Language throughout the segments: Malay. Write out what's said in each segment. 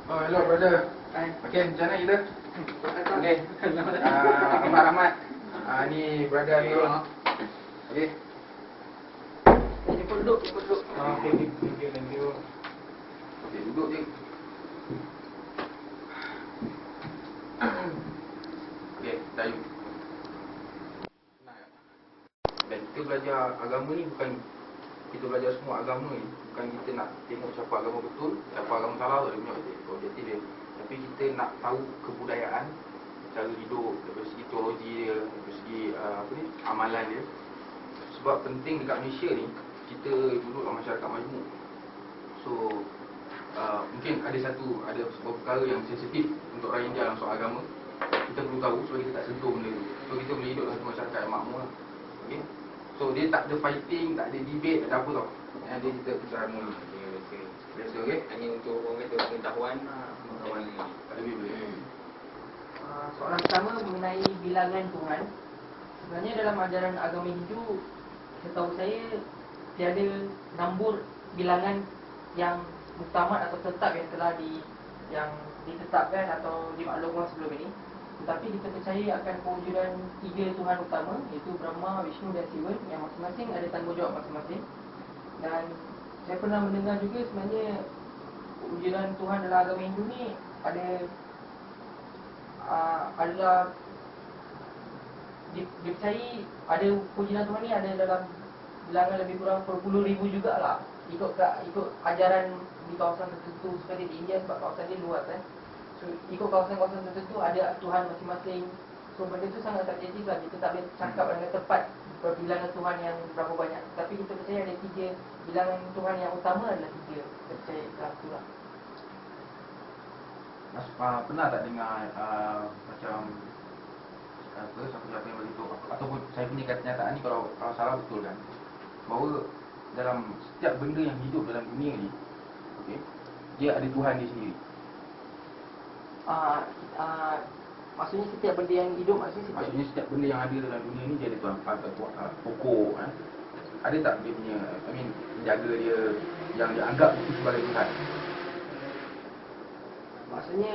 Oh, hello brother. Okay, macam mana kita? Okay. Ahmad Ahmad. Ni brother Amirul. Okay. Jemput duduk. Okay, thank you. Okay, duduk je. Okay, Dayu. Dan kita belajar agama ni bukan kita belajar semua agama ni, bukan kita nak tengok siapa agama betul, siapa agama salah tu, dia punya objektif dia. Tapi kita nak tahu kebudayaan, cara hidup, dari segi teologi dia, dari segi amalan dia. Sebab penting dekat Malaysia ni, kita duduk dalam masyarakat majmuk. So mungkin ada sebuah perkara yang sensitif untuk orang India dalam soal agama. Kita perlu tahu supaya kita tak sentuh benda tu. So kita boleh hidup dalam satu masyarakat yang makmur lah. Okay? So dia tak ada fighting, tak ada debate, tak ada apa tau. Dia kita harmoni. Biasa, okay? Hanya untuk orang kata pengetahuan. Tak lebih boleh. Soalan pertama mengenai bilangan Tuhan. Sebenarnya dalam ajaran agama Hindu, setahu saya tiada nombor bilangan yang muktamad atau tetap yang telah ditetapkan atau dimaklumkan sebelum ini. Tetapi kita percaya akan kewujudan 3 Tuhan utama, iaitu Brahma, Vishnu dan Siva, yang masing-masing ada tanggungjawab masing-masing. Dan saya pernah mendengar juga sebenarnya kewujudan Tuhan dalam agama Hindu ni adalah dipercayai ada kewujudan Tuhan ni ada dalam bilangan lebih kurang berpuluh ribu jugalah, ikut ajaran di kawasan tertentu seperti di India, sebab kawasan dia luas kan. So ikut kawasan-kawasan tertentu ada Tuhan masing-masing. So benda tu sangat subjektif lah, kita tak boleh cakap dengan tepat bilangan Tuhan yang berapa banyak. Tapi kita percaya ada 3 bilangan Tuhan yang utama adalah 3. Kita percaya dalam tu lah. Pernah tak dengar macam siapa-siapa yang beritahu, ataupun saya punya kenyataan ni kalau salah betul kan, bahawa dalam setiap benda yang hidup dalam dunia ni, okay, dia ada Tuhan dia sendiri. Maksudnya setiap benda yang hidup, maksudnya setiap benda yang ada dalam dunia ni dia ada Tuhan. Pokok kan, ada tak dia punya penjaga dia yang dianggap itu sebagai Tuhan? Maksudnya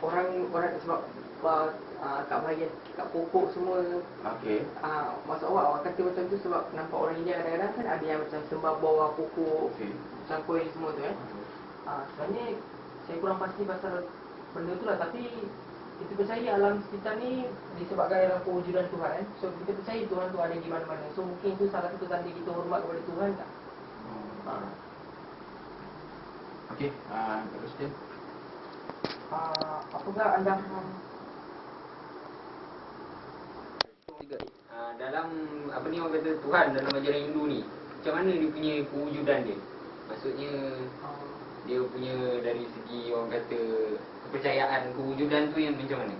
orang sebab kat pokok semua. Okey. Maksud awak kata macam tu sebab nampak orang India kadang-kadang kan ada yang macam sembah bawah pokok, cangkul semua tu kan. Sebenarnya saya kurang pasti pasal benda tu lah, tapi kita percaya alam sekitar ni disebabkan dalam kewujudan Tuhan kan. So kita percaya Tuhan tu ada di mana-mana. So mungkin itu salah satu tanda kita hormat kepada Tuhan tak? Okey, question. Apakah anda dalam apa ni orang kata Tuhan dalam ajaran Hindu ni, macam mana dia punya kewujudan dia? Maksudnya dia punya dari segi orang kata kepercayaan kewujudan tu yang macam mana?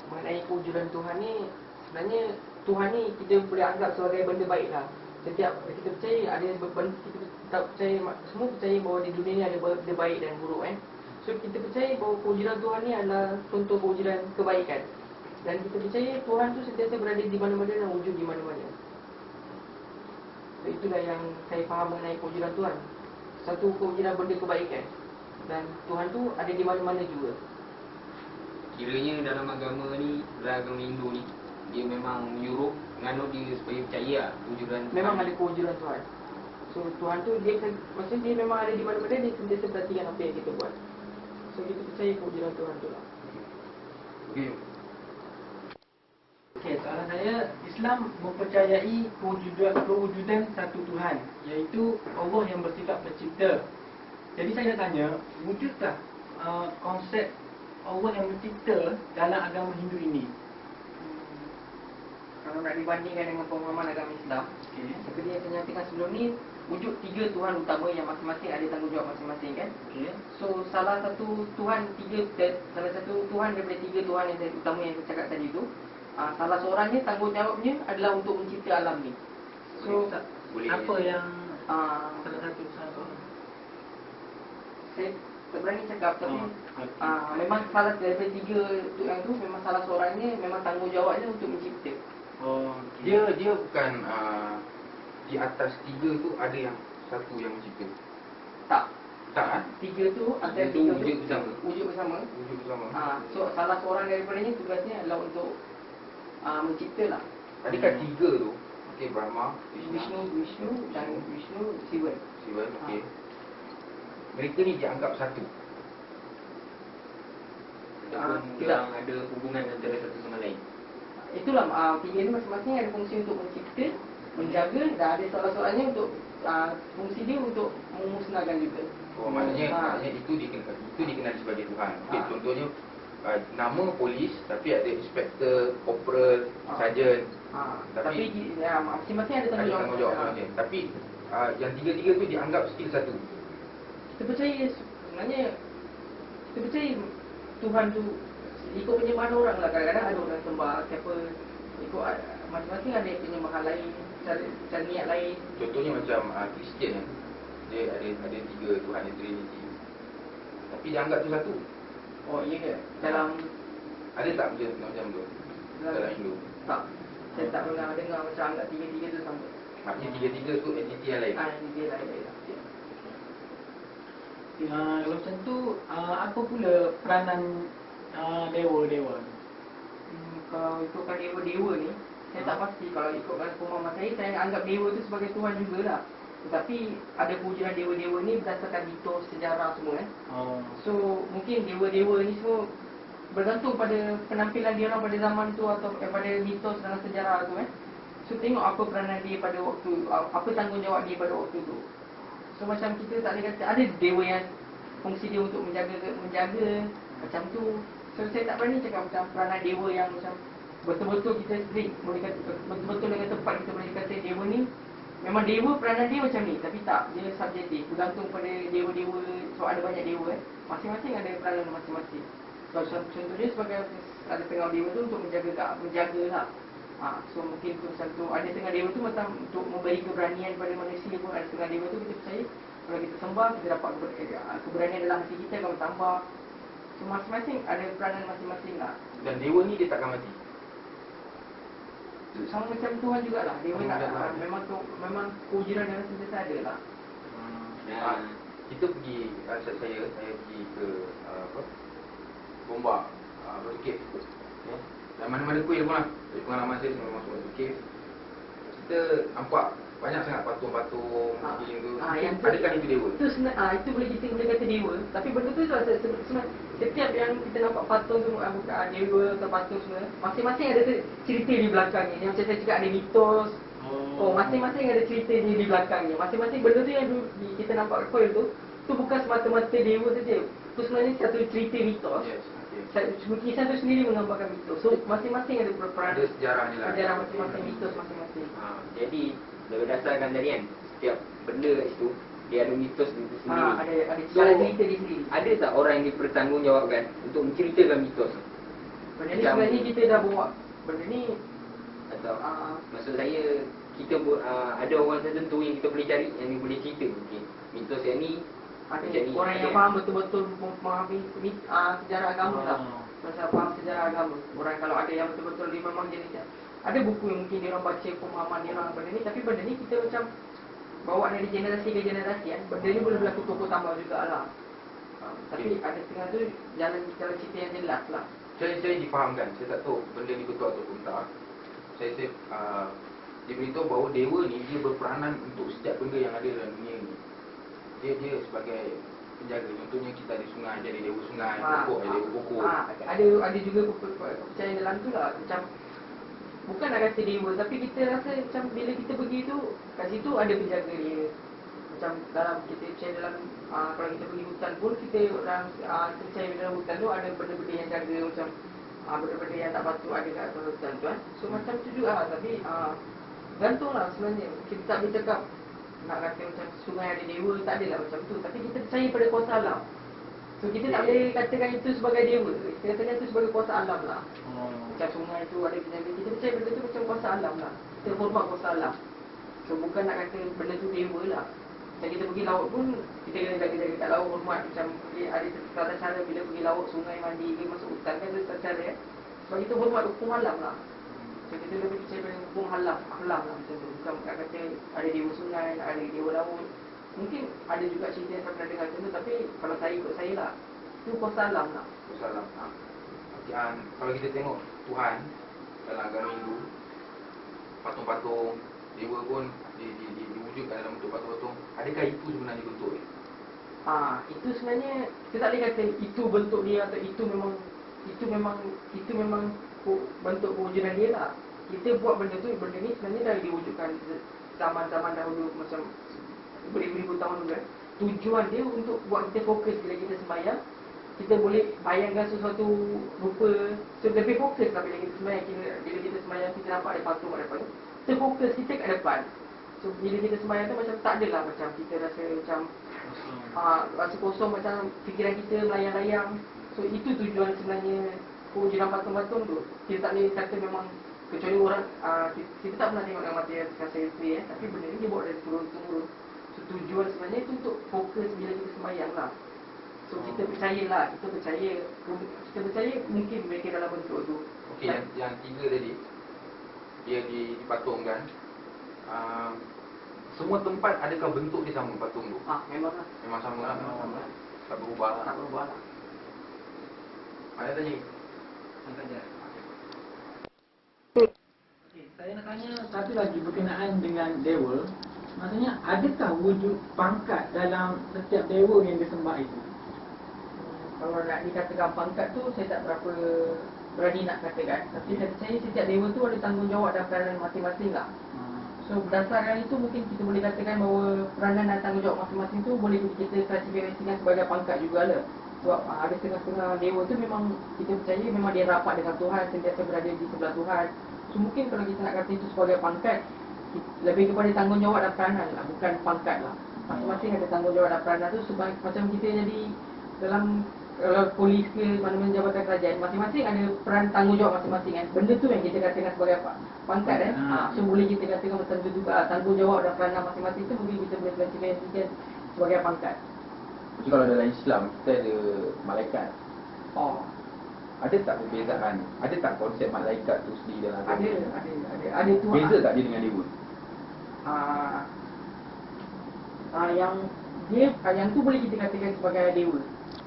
Mengenai kewujudan Tuhan ni, sebenarnya Tuhan ni kita boleh anggap sebagai benda baik lah. Setiap kita percaya ada benda, kita tak percaya, semua percaya bahawa di dunia ni ada benda baik dan buruk kan. So kita percaya bahawa kewujudan Tuhan ni adalah contoh kewujudan kebaikan. Dan kita percaya Tuhan tu sentiasa berada di mana-mana dan wujud di mana-mana. So itulah yang saya faham mengenai kewujudan Tuhan. Satu kewujudan benda kebaikan. Dan Tuhan tu ada di mana-mana juga. Kiranya dalam agama ni, dalam agama Hindu ni, dia memang menyuruh menganut dia supaya percaya lah kewujudan Tuhan. Memang ada kewujudan Tuhan. So Tuhan tu maksudnya dia memang ada di mana-mana, dia sentiasa perhatikan apa yang kita buat. So kita percaya kewujudan Tuhan tu lah. Okey, soalan saya, Islam mempercayai kewujudan satu Tuhan, iaitu Allah yang bersifat pencipta. Jadi saya nak tanya, wujudkah konsep Allah yang mencipta dalam agama Hindu ini? Kalau nak dibandingkan dengan pemahaman agama Islam, seperti yang saya nyatakan sebelum ni, wujud 3 Tuhan utama yang masing-masing ada tanggungjawab masing-masing kan. So salah satu Tuhan daripada 3 Tuhan yang utama yang saya cakap tadi tu, salah seorangnya tanggungjawabnya adalah untuk mencipta alam ni. So apa yang salah satu saya tak berani cakap, tapi memang salah daripada 3 yang tu, memang salah seorangnya memang tanggungjawabnya untuk mencipta. Dia bukan di atas 3 tu ada yang satu yang mencipta. Tak. Tak kan? Tiga tu antara Itu tiga wujud tu bersama. wujud bersama. Wujud bersama. So salah seorang daripadanya tugasnya adalah untuk mencipta lah. Adakah tiga tu? Okey, Brahma, Vishnu dan Siva. Siva, okey. Mereka ni dianggap satu. Ataupun tidak. orang ada hubungan antara satu sama lain. Itulah tiga ni masing-masing ada fungsi untuk mencipta, menjaga, dan ada salah seorangnya untuk fungsi dia untuk memusnahkan juga. Oh, maknanya itu dikenali sebagai Tuhan. Okey, contohnya nama polis tapi ada inspektor, corporal, sarjan. Tapi masing-masing ada tanggungjawab. Masing-masing. Tapi yang tiga-tiga tu dianggap still satu. Kita percaya sebenarnya kita percaya Tuhan tu ikut penyembahan orang lah. Kadang-kadang ada orang sembah siapa, ikut masing-masing ada penyembahan lain, cara niat lain. Contohnya macam Kristian kan. Dia ada tiga Tuhan, ada Trinity. Tapi dia anggap tu satu. Oh iya ke? Dalam Ada tak macam tu? Dalam Hindu. tak, saya tak pernah dengar macam anggap tiga-tiga tu sama. Maknanya tiga-tiga tu entiti yang lain. Dia lain. Kalau macam tu, apa pula peranan dewa-dewa ni? Kalau ikutkan dewa-dewa ni, saya tak pasti. Kalau ikutkan pemahaman saya anggap dewa tu sebagai Tuhan jugalah. Tetapi ada pewujudan dewa-dewa ni berdasarkan mitos, sejarah semua kan. So mungkin dewa-dewa ni semua bergantung pada penampilan dia orang pada zaman tu atau pada mitos dalam sejarah tu kan. So tengok apa peranan dia pada waktu, apa tanggungjawab dia pada waktu tu. So macam kita tak boleh kata ada dewa yang fungsi dia untuk menjaga macam tu. So saya tak berani cakap macam peranan dewa yang macam betul-betul kita strict, boleh kata betul-betul dengan tepat kita boleh kata dewa ni memang dewa, peranan dia macam ni. Tapi tak, dia subjektif, bergantung pada dewa-dewa. So ada banyak dewa kan, masing-masing ada peranan masing-masing. Contohnya sebagai ada tengah dewa tu untuk menjaga lah. So mungkin tu satu, ada tengah dewa tu macam untuk memberi keberanian pada manusia pun. Ada tengah dewa tu kita percaya kalau kita sembah kita dapat keberanian dalam hati kita akan bertambah. So masing-masing ada peranan masing-masing lah. Dan dewa ni dia takkan mati. Sama macam Tuhan jugalah. Dewa tak, memang kewujudan yang sentiasa ada lah. Kita pergi, saya pergi ke Gombak, Batu Cave. Dan mana-mana kuil pun lah. Dari pengalaman saya sebelum masuk Batu Cave, kita nampak banyak sangat patung-patung tu. Adakah itu dewa? Itu kita boleh kata dewa. Tapi benda tu setiap yang kita nampak patung tu, dewa atau patung semua, masing-masing ada cerita di belakangnya. Yang macam saya cakap ada mitos. Masing-masing ada cerita di belakangnya. Masing-masing benda tu yang kita nampak kuil tu bukan semata-mata dewa saja. Itu sebenarnya satu cerita mitos. Lukisan tu sendiri menggambarkan mitos. So masing-masing ada peran. Ada sejarahnya lah. Sejarah masing-masing, mitos masing-masing. Jadi berdasarkan tadi kan, setiap benda kat situ dia ada mitos dia sendiri. Ada cara cerita dia sendiri. Ada tak orang yang dipertanggungjawabkan untuk menceritakan mitos? Benda ni sebenarnya kita dah bawa benda ni atau maksud saya kita ada orang tertentu yang kita boleh cari yang dia boleh cerita mungkin mitos yang ni ada macam ni, orang yang faham betul-betul memahami sejarah agama lah. Masa faham sejarah agama. Orang kalau ada yang betul-betul dia memang jenis ada buku yang mungkin dia orang baca pemahaman dia orang benda ni, tapi benda ni kita macam bawa dari generasi ke generasi kan. Benda ni boleh berlaku tokoh tambah jugalah. Tapi ada setengah tu jalan cerita yang jelas lah. Saya difahamkan, saya tak tahu benda ni betul ataupun tak. Saya diberitahu bahawa dewa ni dia berperanan untuk setiap benda yang ada dalam dunia ni. Dia sebagai penjaga. Contohnya kita ada sungai, jadi dewa sungai, pokok, ada dewa pokok. Ada juga kepercayaan dalam tu lah. Macam bukan nak kata dewa, tapi kita rasa macam bila kita pergi tu, kat situ ada penjaga dia. Macam dalam kita percaya dalam kalau kita pergi hutan pun kita orang percaya dalam hutan tu ada benda-benda yang jaga, macam benda-benda yang tak patut ada kat dalam hutan tu kan. So macam tu juga lah. Tapi gantung lah sebenarnya. Kita tak boleh cakap nak kata macam sungai ada dewa, tak adalah macam tu. Tapi kita percaya pada kuasa alam. So kita tak boleh katakan itu sebagai dewa. Kita katakan itu sebagai kuasa alam lah. Macam sungai tu ada penjaga, kita percaya benda tu macam kuasa alam lah. Kita hormat kuasa alam. So bukan nak kata benda tu dewa lah. Macam kita pergi laut pun, kita kena jaga-jaga kat laut, hormat. Macam ada tata cara bila pergi laut, sungai, mandi ke masuk hutan kan, ada tata cara kan. Sebab kita hormat hukum alam lah. So kita lebih percaya pada hukum alam lah macam tu. Bukan kata ada dewa sungai, ada dewa laut. mungkin ada juga cerita yang saya pernah dengar macam tu, tapi kalau saya ikut saya lah, itu kuasa alam lah. Salam. Okay, kalau kita tengok Tuhan dalam agama Hindu, patung-patung dewa pun diwujudkan dalam bentuk patung-patung. Adakah itu sebenarnya bentuk dia? Itu sebenarnya kita tak boleh kata itu bentuk dia atau itu memang bentuk kewujudan dia lah. Kita buat benda ni sebenarnya dah diwujudkan zaman-zaman dahulu, macam beribu-ribu tahun dulu. Tujuan dia untuk buat kita fokus bila kita sembahyang. Kita boleh bayangkan sesuatu rupa, lebih fokus lah bila kita sembahyang. Bila kita sembahyang, kita nampak ada patung, ada patung, kita fokus kita kat depan. So bila kita sembahyang tu macam tak adalah macam kita rasa macam rasa kosong, macam fikiran kita melayang-layang. So itu tujuan sebenarnya kewujudan patung-patung tu. Kita tak boleh kata memang, kecuali orang kita tak pernah tengok dengan mata yang rasa sendiri, tapi benda ni dia buat dari turun-temurun. So tujuan sebenarnya itu untuk fokus bila kita sembahyang lah. So kita percayalah, kita percaya mungkin mereka dalam bentuk tu. Okey, yang tiga tadi dia dipatungkan. Semua tempat adakah bentuk dia sama patung tu? Memanglah. Memang sama lah. Sama. Tak berubah lah. Tak berubah lah. Ada tanya? Okey, saya nak tanya satu lagi berkenaan dengan dewa. Maksudnya, adakah wujud pangkat dalam setiap dewa yang disembah itu? Kalau nak dikatakan pangkat tu, saya tak berapa berani nak katakan. Tapi saya percaya setiap dewa tu ada tanggungjawab dan peranan masing-masing lah. So berdasarkan itu mungkin kita boleh katakan bahawa peranan dan tanggungjawab masing-masing tu boleh kita klasifikasikan sebagai pangkat jugalah. Sebab ada setengah-setengah dewa tu memang kita percaya memang dia rapat dengan Tuhan, sentiasa berada di sebelah Tuhan. So mungkin kalau kita nak kata itu sebagai pangkat, lebih kepada tanggungjawab dan peranan lah, bukan pangkat lah. Masing-masing ada tanggungjawab dan peranan tu sebab macam kita jadi dalam polis ke mana-mana jabatan kerajaan, masing-masing ada peran tanggungjawab masing-masing kan. Benda tu yang kita katakan sebagai pangkat kan. So boleh kita katakan macam tu juga, tanggungjawab dan peranan masing-masing tu mungkin kita boleh klasifikasikan sebagai pangkat. Jadi kalau dalam Islam kita ada malaikat. Ada tak perbezaan? Ada tak konsep malaikat tu sendiri dalam agama? Ada tu. Beza tak dia dengan dewa? Yang tu boleh kita katakan sebagai dewa.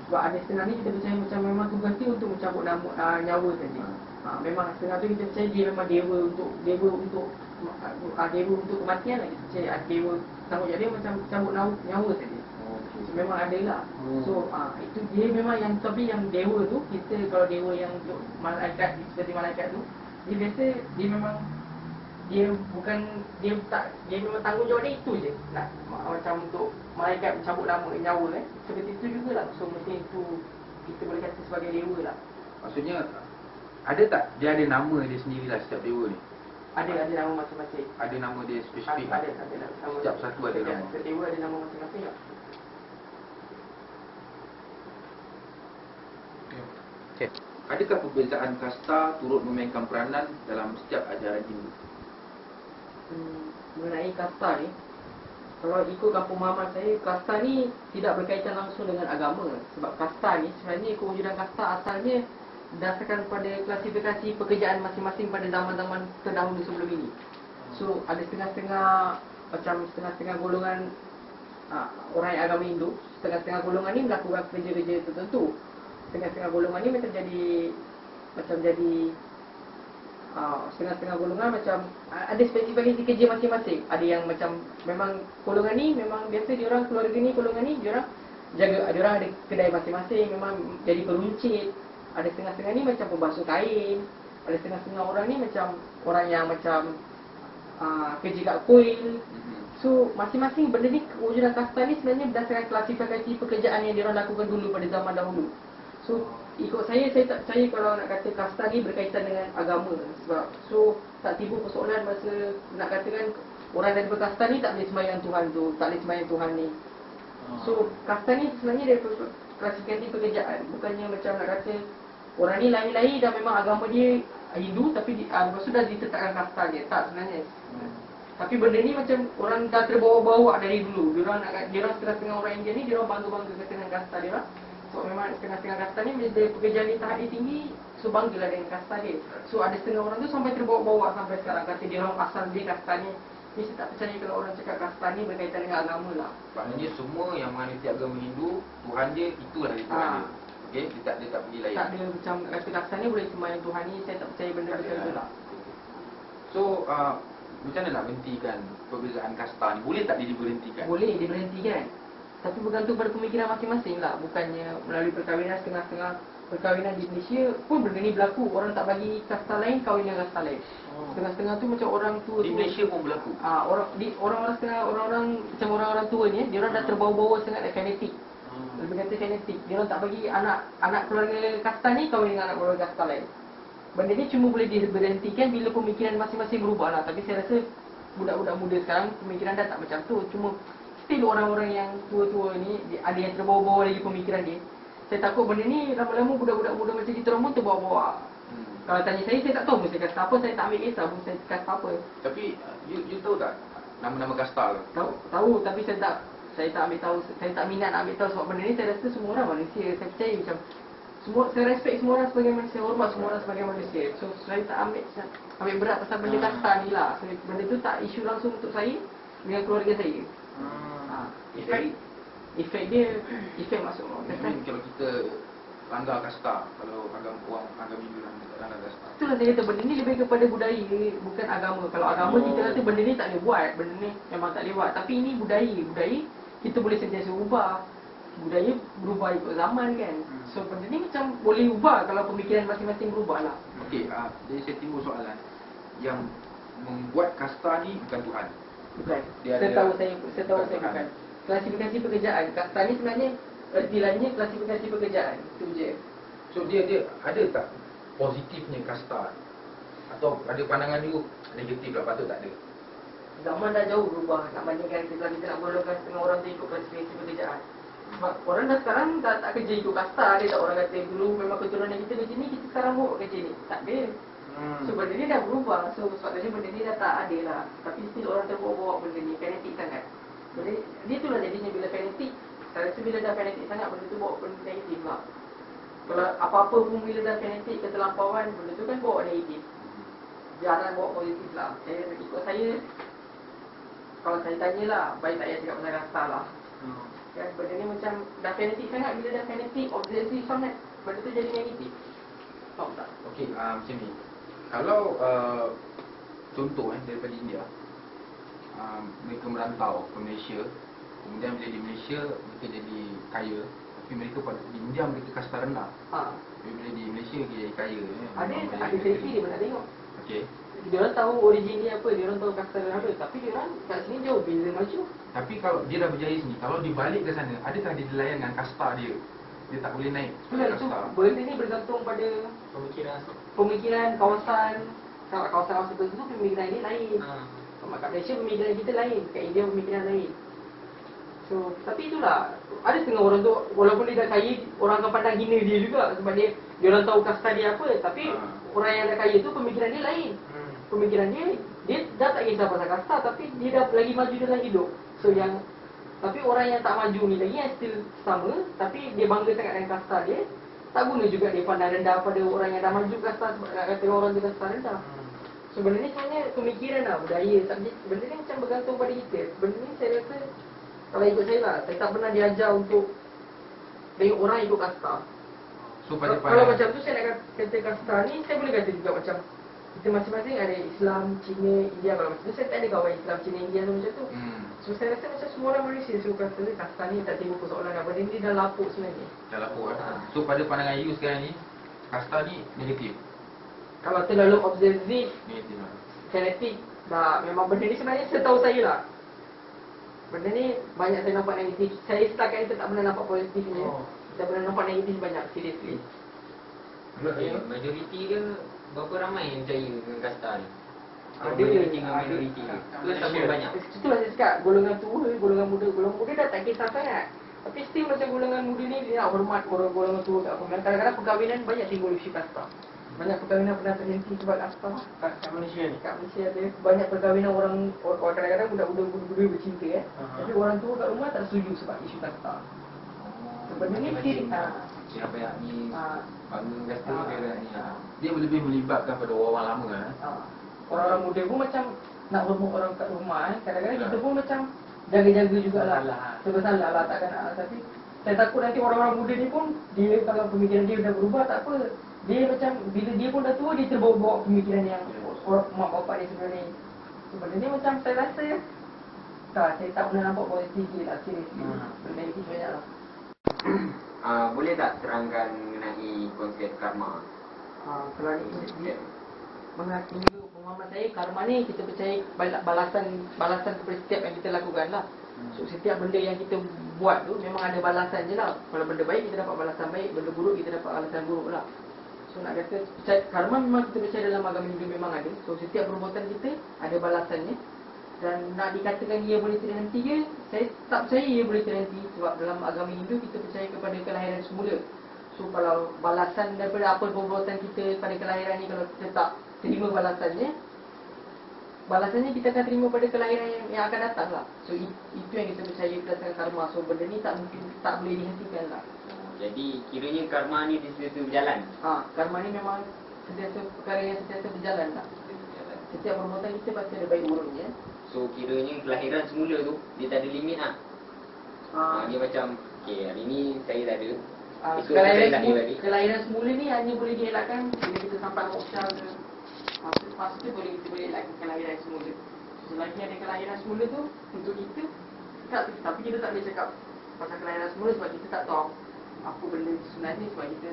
Sebab ada setengah ni kita percaya macam memang tugas dia untuk mencabut nyawa saja. Memang setengah tu kita percaya dia memang dewa untuk kematian lah. Kita percaya dewa tanggungjawab dia macam cabut nyawa saja. So, memang ada lah. So itu dia memang yang, tapi yang dewa tu, kita kalau dewa yang untuk malaikat seperti malaikat tu, dia biasa dia memang dia memang tanggungjawab dia itu je. Nak macam untuk malaikat mencabut nyawa seperti itu jugalah. So mungkin itu kita boleh kata sebagai dewa lah. Maksudnya ada tak dia ada nama dia sendirilah setiap dewa ni? Ada nama masing-masing. Ada nama dia spesifik? Ada nama. Setiap satu ada nama. Setiap dewa ada nama masing-masing lah. Okay. Adakah perbezaan kasta turut memainkan peranan dalam setiap ajaran Hindu? Mengenai kasta ni, kalau ikutkan pemahaman saya, kasta ni tidak berkaitan langsung dengan agama. Sebab kasta ni sebenarnya kewujudan kasta asalnya berdasarkan pada klasifikasi pekerjaan masing-masing pada zaman-zaman terdahulu sebelum ini. So ada setengah-setengah golongan orang yang agama Hindu, setengah-setengah golongan ni melakukan kerja-kerja tertentu. Setengah-setengah golongan ni setengah-setengah golongan macam ada spesifikasi kerja masing-masing. Ada yang macam memang golongan ni memang biasa dia orang keluarga ni, golongan ni dia orang jaga, ada orang ada kedai masing-masing, memang jadi peruncit. Ada setengah-setengah ni macam pembasuh kain. Ada setengah-setengah orang ni macam orang yang macam kerja kat kuil. So masing-masing benda ni, kewujudan kasta ni sebenarnya berdasarkan klasifikasi pekerjaan yang dia orang lakukan dulu pada zaman dahulu. So ikut saya tak percaya kalau nak kata kasta ni berkaitan dengan agama. Sebab tak timbul persoalan masa nak katakan orang daripada kasta ni tak boleh sembahyang Tuhan tu, tak boleh sembahyang Tuhan ni. So kasta ni sebenarnya dari klasifikasi pekerjaan. Bukannya macam nak kata orang ni lahir-lahir dan memang agama dia Hindu, tapi lepas tu dah ditetapkan kasta dia. Tak sebenarnya. Tapi benda ni macam orang dah terbawa-bawa dari dulu. Dia orang setengah-setengah orang India ni, dia orang bangga-bangga dengan kasta dia orang. So memang setengah-setengah kasta ni bila pekerjaan ni tahap dia tinggi, so banggalah dengan kasta dia. So ada setengah orang tu sampai terbawa-bawa sampai sekarang, kata dia orang asal dia kasta ni Ni saya tak percaya kalau orang cakap kasta ni berkaitan dengan agama lah. Maknanya semua yang menganuti agama Hindu, Tuhan dia itulah dia Tuhan dia. Okey, dia tak pergi lain. Tak ada macam kata kasta ni boleh sembahyang Tuhan ni, saya tak percaya benda macam tu lah. So, macam mana nak berhentikan perbezaan kasta ni? Boleh tak dia diberhentikan? Boleh diberhentikan. Tapi bergantung pada pemikiran masing-masing lah. Bukannya melalui perkahwinan setengah-setengah. Perkahwinan di Malaysia pun benda ni berlaku. Orang tak bagi kasta lain, kahwin dengan kasta lain. Setengah-setengah tu macam orang tua Di tu. Malaysia pun berlaku. Orang-orang setengah orang-orang macam orang-orang tua ni, dia orang dah terbawa-bawa sangat genetik. Lebih kata genetik. Dia orang tak bagi anak keluarga kasta ni kahwin dengan anak keluarga kasta lain. Benda ni cuma boleh diberhentikan bila pemikiran masing-masing berubah lah. Tapi saya rasa budak-budak muda sekarang pemikiran dah tak macam tu. Cuma still orang-orang yang tua-tua ni ada yang terbawa-bawa lagi pemikiran dia. Saya takut benda ni lama-lama budak-budak muda macam kita orang pun terbawa-bawa. Kalau tanya saya tak tahu pun saya kasta apa. Saya tak ambil kisah pun saya kasta apa. Tapi, you tahu tak nama-nama kasta tu? Tahu tapi saya tak ambil tahu. Saya tak minat nak ambil tahu sebab benda ni saya rasa semua orang manusia. Saya percaya macam saya respect semua orang sebagai manusia, hormat semua orang sebagai manusia. So saya tak ambil berat pasal benda kasta ni lah. So, benda tu tak isu langsung untuk saya dengan keluarga saya. Efek dia masuk Kalau kita langgar kasta, kalau agama Hindu langgar kasta. Itulah saya kata benda ni lebih kepada budaya, bukan agama. Kalau agama kita kata benda ni tak boleh buat, benda ni memang tak boleh buat. Tapi ini budaya kita boleh sentiasa ubah. Budaya berubah ikut zaman kan. So benda ni macam boleh ubah kalau pemikiran masing-masing berubah lah. Okey, jadi saya timbul soalan. Yang membuat kasta ni bukan Tuhan. Bukan. Dia Saya ada- tahu saya bukan. Klasifikasi pekerjaan. Kasta ni sebenarnya istilahnya klasifikasi pekerjaan. Itu je. So dia ada tak positifnya kasta? Atau ada pandangan you negatif lah, patut tak ada? Zaman dah jauh berubah. Nak bandingkan kalau kita nak golongkan setengah orang tu ikut klasifikasi pekerjaan. Sebab orang dah sekarang tak kerja ikut kasta. Dia tak orang kata dulu memang keturunan kita kerja ni, kita sekarang buat kerja ni. Tak ada. So benda ni dah berubah. So sebabnya benda ni dah tak ada lah. Tapi still orang terbawa-bawa benda ni. Fanatik sangat. Benda dia itulah jadinya bila fanatik. Saya rasa bila dah fanatik sangat, benda tu bawa benda negatif lah. Kalau apa-apa pun bila dah fanatik keterlampauan, benda tu kan bawa negatif. Jarang bawa positif lah. Ikut saya, kalau saya tanyalah, baik tak payah cakap pasal kasta lah. Kan benda ni macam dah fanatik sangat. Bila dah fanatik, obsesif sangat, benda tu jadi negatif. Faham tak? Okey, macam ni. Kalau contoh daripada India, mereka merantau ke Malaysia, kemudian bila di Malaysia mereka jadi kaya, tapi mereka di India mereka kasta rendah. Tapi bila di Malaysia dia jadi kaya. Ada selfie dia pernah tengok. Okey. Dia orang tahu origin dia apa, dia orang tahu kasta dia apa, tapi dia orang kat sini jauh beza maju. Tapi kalau dia dah berjaya sini, kalau dibalik ke sana, adakah dia dilayan dengan kasta dia? Dia tak boleh naik Itulah itu kasta. benda ni bergantung pada pemikiran kawasan. Kalau kawasan-kawasan tertentu pemikiran ini lain. Kalau kat Malaysia pemikiran kita lain, kat India pemikiran lain. So, tapi itulah, ada setengah orang tu walaupun dia dah kaya, orang akan pandang hina dia juga sebab dia orang tahu kasta dia apa, tapi orang yang dah kaya tu pemikiran dia lain. Pemikiran dia dah tak kisah pasal kasta, tapi dia dah lagi maju dalam hidup. So tapi orang yang tak maju ni lagi yang still sama, tapi dia bangga sangat dengan kasta dia, tak guna juga dia pandang rendah pada orang yang dah maju kasta sebab nak kata orang tu kasta rendah. So benda ni sebenarnya pemikiran lah, budaya. Benda ni macam bergantung pada kita. Benda ni saya rasa, kalau ikut saya lah, saya tak pernah diajar untuk tengok orang ikut kasta. So pada Kalau macam tu saya nak kata kasta ni, saya boleh kata juga macam kita masing-masing ada Islam, Cina, India. Kalau macam tu saya tak ada kawan Islam, Cina, India tu macam tu. So saya rasa macam semua orang manusia. So kasta ni tak timbul persoalan apa. Benda ni dah lapuk sebenarnya. dah lapor. So pada pandangan you sekarang ni, kasta ni negatif. Kalau terlalu obsesif, Negatif lah. fanatik, dah memang benda ni sebenarnya setahu saya lah. Benda ni banyak saya nampak negatif. Saya setakat itu tak pernah nampak positifnya. Saya pernah nampak negatif banyak, seriously. Majoriti dia berapa ramai yang percaya dengan kasta ni? Ada, Majoriti dengan ada. minoriti ni. Itu sama banyak. Itulah saya cakap, golongan tua, golongan muda dah tak kisah sangat. Tapi still macam golongan muda ni dia nak hormat golongan tua kat apa. Kadang-kadang perkahwinan banyak timbul isu kasta. Banyak perkahwinan pernah terhenti sebab kasta. Kat Malaysia ni. Kat Malaysia ada banyak perkahwinan orang kadang-kadang budak-budak bercinta tapi orang tua kat rumah tak setuju sebab isu kasta. Sebenarnya Siapa yang ni bangga kasta dia dah ni. Dia lebih melibatkan pada orang lama orang-orang muda pun macam nak hormat orang kat rumah kadang-kadang kita pun macam jaga-jaga jugalah. Serba salah lah, takkan nak. Tapi saya takut nanti orang-orang muda ni pun dia kalau pemikiran dia dah berubah tak apa. Dia macam bila dia pun dah tua dia terbawa-bawa pemikiran yang orang mak bapak dia sebenarnya. Sebenarnya macam saya rasa saya tak pernah nampak positif dia lah, seriously. Benda ini banyak lah. Boleh tak terangkan mengenai konsep karma? Kalau ni menghakimi dulu pemahaman saya, karma ni kita percaya balasan kepada setiap yang kita lakukan lah. So setiap benda yang kita buat tu memang ada balasan je lah. Kalau benda baik kita dapat balasan baik, benda buruk kita dapat balasan buruk lah. So nak kata karma memang kita percaya dalam agama Hindu memang ada. So setiap perbuatan kita ada balasannya. Dan nak dikatakan ia boleh terhenti ke, saya tak percaya ia boleh terhenti. Sebab dalam agama Hindu kita percaya kepada kelahiran semula. So kalau balasan daripada apa perbuatan kita pada kelahiran ni, kalau kita tak terima balasannya kita akan terima pada kelahiran yang akan datang lah. So itu yang kita percaya berdasarkan karma. So benda ni tak boleh dihentikan lah. Jadi kiranya karma ni sentiasa berjalan. Karma ni memang perkara yang sentiasa berjalan lah. Setiap perbuatan kita pasti ada baik buruknya. So kiranya kelahiran semula tu dia tak ada limit lah. Dia macam hari ni saya tak ada. Kelahiran semula ni hanya boleh dielakkan bila kita sampai moksha ke. Masa tu kita boleh elakkan kelahiran semula. Selagi ada kelahiran semula tu untuk kita, tapi kita tak boleh cakap pasal kelahiran semula sebab kita tak tahu apa benda sebenarnya. Sebab kita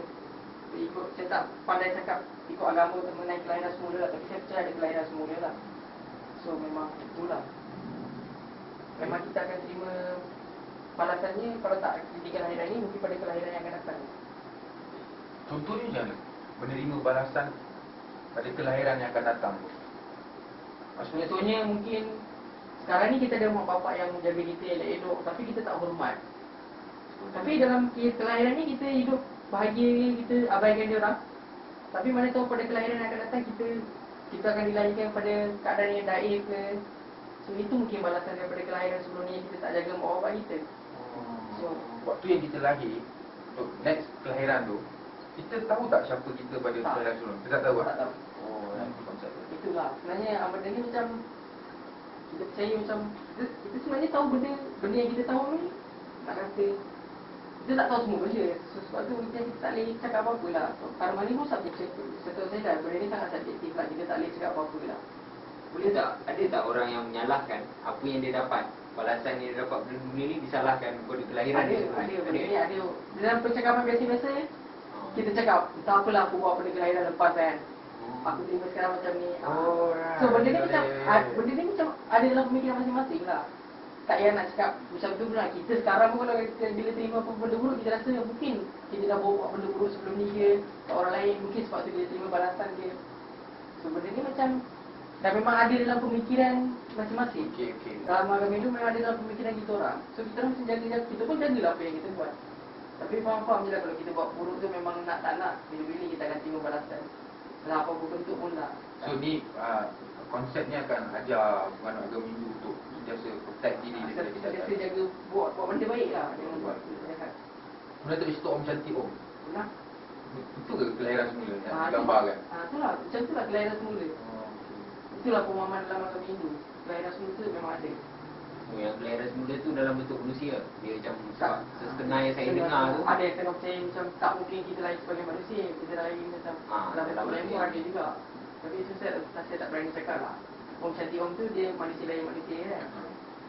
saya tak pandai cakap ikut agama mengenai kelahiran semula lah. Tapi saya percaya ada kelahiran semula lah. So memang itulah. Memang kita akan terima balasannya kalau tak di kelahiran ni, mungkin pada kelahiran yang akan datang. Contohnya macam mana menerima balasan pada kelahiran yang akan datang? Maksudnya contohnya mungkin sekarang ni kita ada mak bapak yang menjaga kita elok-elok, tapi kita tak hormat. Tapi dalam kelahiran ni kita hidup bahagia, kita abaikan dia orang. Tapi mana tahu pada kelahiran yang akan datang kita akan dilahirkan pada keadaan yang daif ke. So itu mungkin balasan daripada kelahiran sebelum ni yang kita tak jaga mak bapak kita. So waktu yang kita lahir untuk next kelahiran tu, kita tahu tak siapa kita pada kelahiran sebelum? Kita tak tahu. Tak tahu. Itu konsep tu. Itulah. Sebenarnya benda ni macam kita percaya macam kita sebenarnya tahu benda yang kita tahu ni, nak kata kita tak tahu semua benda. So, sebab tu kita tak boleh cakap apa-apa lah. Karma ni pun subjektif. Setahu saya dah, benda ni sangat subjektif lah. Kita tak boleh cakap apa-apa lah. Boleh tak, ada tak orang yang menyalahkan apa yang dia dapat, balasan yang dia dapat dunia ni disalahkan pada kelahiran dia? Ada. Benda ni ada. Dalam percakapan biasa-biasa kita cakap, tak apalah aku buat pada kelahiran lepas kan. Aku terima sekarang macam ni. So benda ni macam ada dalam pemikiran masing-masing lah. Tak payah nak cakap macam tu pula. Kita sekarang pun kalau kita bila terima apa benda buruk, kita rasa mungkin kita dah buat benda buruk sebelum ni ke kat orang lain, mungkin sebab tu dia terima balasan dia. So benda ni macam dah memang ada dalam pemikiran masing-masing. Okay. Dalam agama Hindu memang ada dalam pemikiran kita orang. So kita orang mesti jaga, kita pun jagalah apa yang kita buat. Tapi faham-faham je lah kalau kita buat buruk tu memang nak tak nak, bila-bila kita akan terima balasan. Dalam apa-apa bentuk pun tak. So ni konsepnya akan ajar penganut agama Hindu untuk sentiasa protect diri daripada kejahatan. Kita jaga buat benda baik lah. Jangan buat jahat. Kemudian tu situ Om cantik Om. Nah, Itu ke kelahiran semula yang digambarkan? Itulah, macam itulah kelahiran semula. Itulah pemahaman dalam agama Hindu. Kelahiran semula tu memang ada. Yang kelahiran semula tu dalam bentuk manusia. Dia macam setengah yang saya dengar tu. Ada yang tengok percaya macam tak mungkin kita lahir sebagai manusia. Kita lahir macam dalam bentuk lain pun ada juga. Tapi itu saya tak berani cakap lah. Om cantik Om tu dia manusia lahir manusia kan.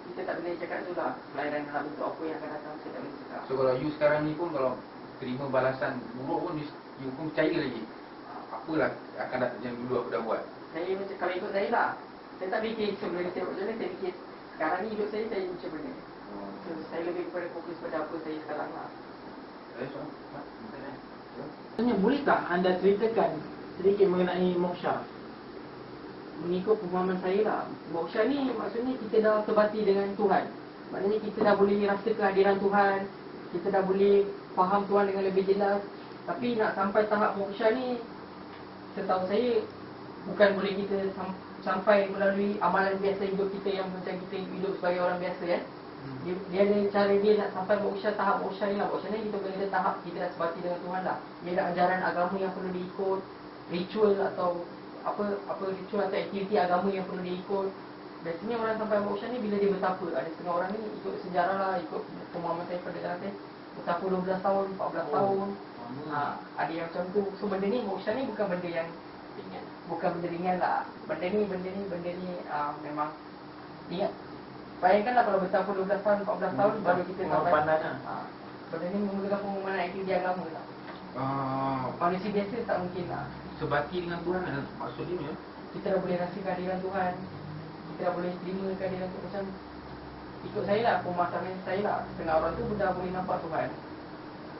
Kita tak boleh cakap tu lah. Kelahiran dalam bentuk apa yang akan datang, saya tak boleh cakap. So kalau you sekarang ni pun kalau terima balasan buruk pun you pun percaya lagi apalah akan datang yang dulu aku dah buat. Saya macam kalau ikut saya lah, saya tak fikir sebelum saya buat macam mana, saya fikir sekarang ni hidup saya macam mana. So, saya lebih kepada fokus pada apa saya sekarang lah. Tanya, bolehkah anda ceritakan sedikit mengenai moksha? Mengikut pemahaman saya lah, moksha ni maksudnya kita dah terbati dengan Tuhan. Maknanya kita dah boleh rasa kehadiran Tuhan, kita dah boleh faham Tuhan dengan lebih jelas. Tapi nak sampai tahap moksha ni, setahu saya bukan boleh kita sampai melalui amalan biasa hidup kita yang macam kita hidup sebagai orang biasa kan. Dia ada cara dia nak sampai moksha, tahap moksha ni lah. Moksha ni kita boleh ada tahap kita dah sebati dengan Tuhan lah. Dia ada ajaran agama yang perlu diikut, ritual atau apa ritual atau aktiviti agama yang perlu diikut. Biasanya orang sampai moksha ni bila dia bertapa. Ada setengah orang ni ikut sejarah lah, ikut pemahaman saya pada jalan saya bertapa 12 tahun, 14 tahun. Ada yang macam tu. So benda ni, moksha ni bukan benda yang Ringan. bukan benda ringan lah. Benda ni memang ingat. Bayangkanlah kalau bertapa 12 tahun, 14 tahun baru kita tahu Pengorbanan lah. benda ni memerlukan pengorbanan aktiviti agama lah. Manusia biasa tak mungkin lah. Sebati dengan Tuhan maksud dia ya? Kita dah boleh rasa kehadiran Tuhan. Kita dah boleh terima kehadiran Tuhan. Macam ikut saya lah, pemahaman saya lah. Setengah orang tu dah boleh nampak Tuhan.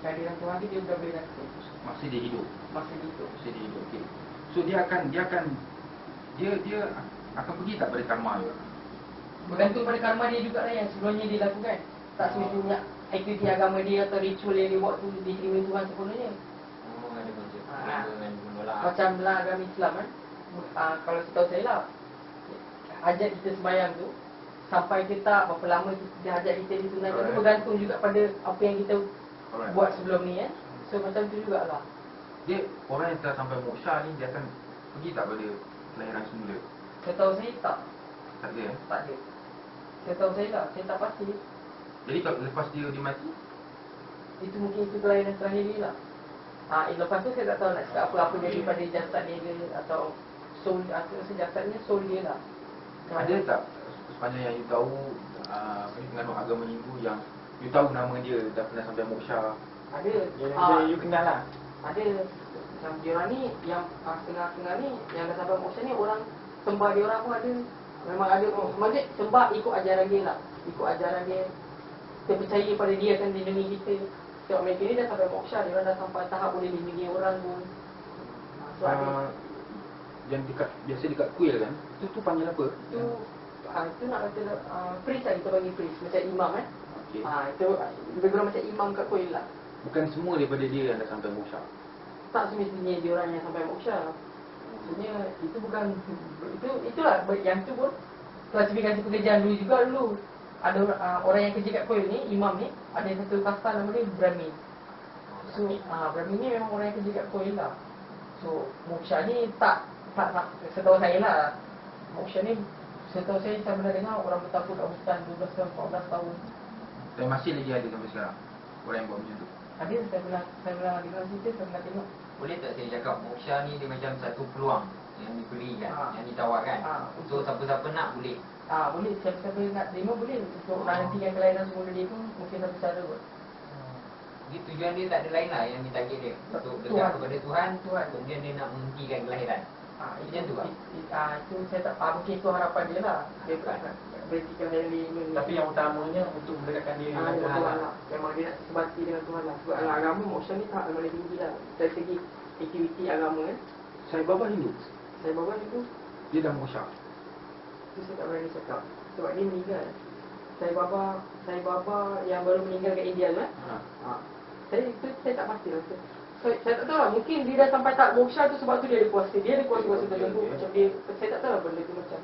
Kehadiran Tuhan tu dia dah boleh rasa Masih dia hidup. masa gitu. Masih dia hidup. Okey. So dia akan pergi tak pada karma dia? Bergantung pada karma dia juga lah yang sebelumnya dia lakukan. Tak semestinya aktiviti agama dia atau ritual yang dia buat tu diterima Tuhan sepenuhnya. Ada konsep dengan menolak. Macam dalam agama Islam kan, kalau setahu saya lah, hajat kita sembahyang tu sampai ke tak berapa lama kita hajat kita ditunaikan tu Alright. bergantung juga pada apa yang kita Alright. buat sebelum ni kan. So macam tu jugalah. Dia orang yang telah sampai moksha ni dia akan pergi tak pada kelahiran semula? Setahu saya tak, Tak ada eh? tak ada. Setahu saya lah, saya tak pasti. Jadi kalau lepas dia mati, Itu mungkin itu kelahiran terakhir dia lah. Lepas tu saya tak tahu nak cakap apa-apa jadi pada jasad dia ke, atau soul, atau jasadnya soul dia lah. ada tak sepanjang yang you tahu penganut agama Hindu yang you tahu nama dia dah pernah sampai moksha? Ada. Yang you kenal lah. Ada. Macam dia orang ni yang setengah-setengah ni yang dah sampai moksha ni, orang sembah dia orang pun ada. Memang ada. Maksudnya sembah ikut ajaran dia lah. Ikut ajaran dia. Kita percaya pada dia akan lindungi kita. Sebab mereka ni dah sampai moksha, dia orang dah sampai tahap boleh lindungi orang pun. So ada. Yang biasa dekat kuil kan, tu panggil apa? Itu nak kata priest lah, kita panggil priest. Macam imam kan. Okey. Itu lebih kurang macam imam kat kuil lah. Bukan semua daripada dia yang dah sampai moksha. Tak semestinya dia orang yang sampai moksha. Maksudnya itu bukan, itulah yang tu pun klasifikasi pekerjaan dulu juga dulu. Ada orang yang kerja kat kuil ni, imam ni, ada satu kasta nama dia Brahmin. So Brahmin ni memang orang yang kerja kat kuil lah. So moksha ni tak setahu saya lah. Moksha ni setahu saya pernah dengar orang bertapa kat hutan 12 tahun, 14 tahun. Dan masih lagi ada sampai sekarang orang yang buat macam tu. Ada, saya pernah dengar cerita, saya pernah tengok. Boleh tak saya cakap moksha ni dia macam satu peluang yang diberikan, yang ditawarkan. So siapa-siapa nak boleh. Boleh, siapa-siapa nak terima boleh. Untuk nantikan kelahiran semula dia pun mungkin satu cara kot. Jadi tujuan dia tak ada lain lah yang ditarget dia. Untuk dekat Tuhan. kepada Tuhan, Tuhan. kemudian dia nak menghentikan kelahiran. Macam tu lah. Itu saya tak mungkin itu harapan dia lah. Dia Harapan. berhenti kelahiran dia. Tapi yang utamanya untuk mendekatkan diri dengan dengan Tuhan Tuhan lah. lah. Memang dia nak sebati dengan Tuhan lah. Sebab agama moksha ni tahap yang paling tinggi lah. Dari segi aktiviti agama kan. Sai Baba Hindu, Saya bawa itu, dia dah moksha. itu saya tak berani cakap. Sebab dia meninggal. Saya baba yang baru meninggal kat India tu kan. Saya tak pasti rasa. Saya tak tahu lah, mungkin dia dah sampai tak moksha tu sebab tu dia ada kuasa. Dia ada kuasa-kuasa tertentu. Macam dia, saya tak tahu lah benda tu macam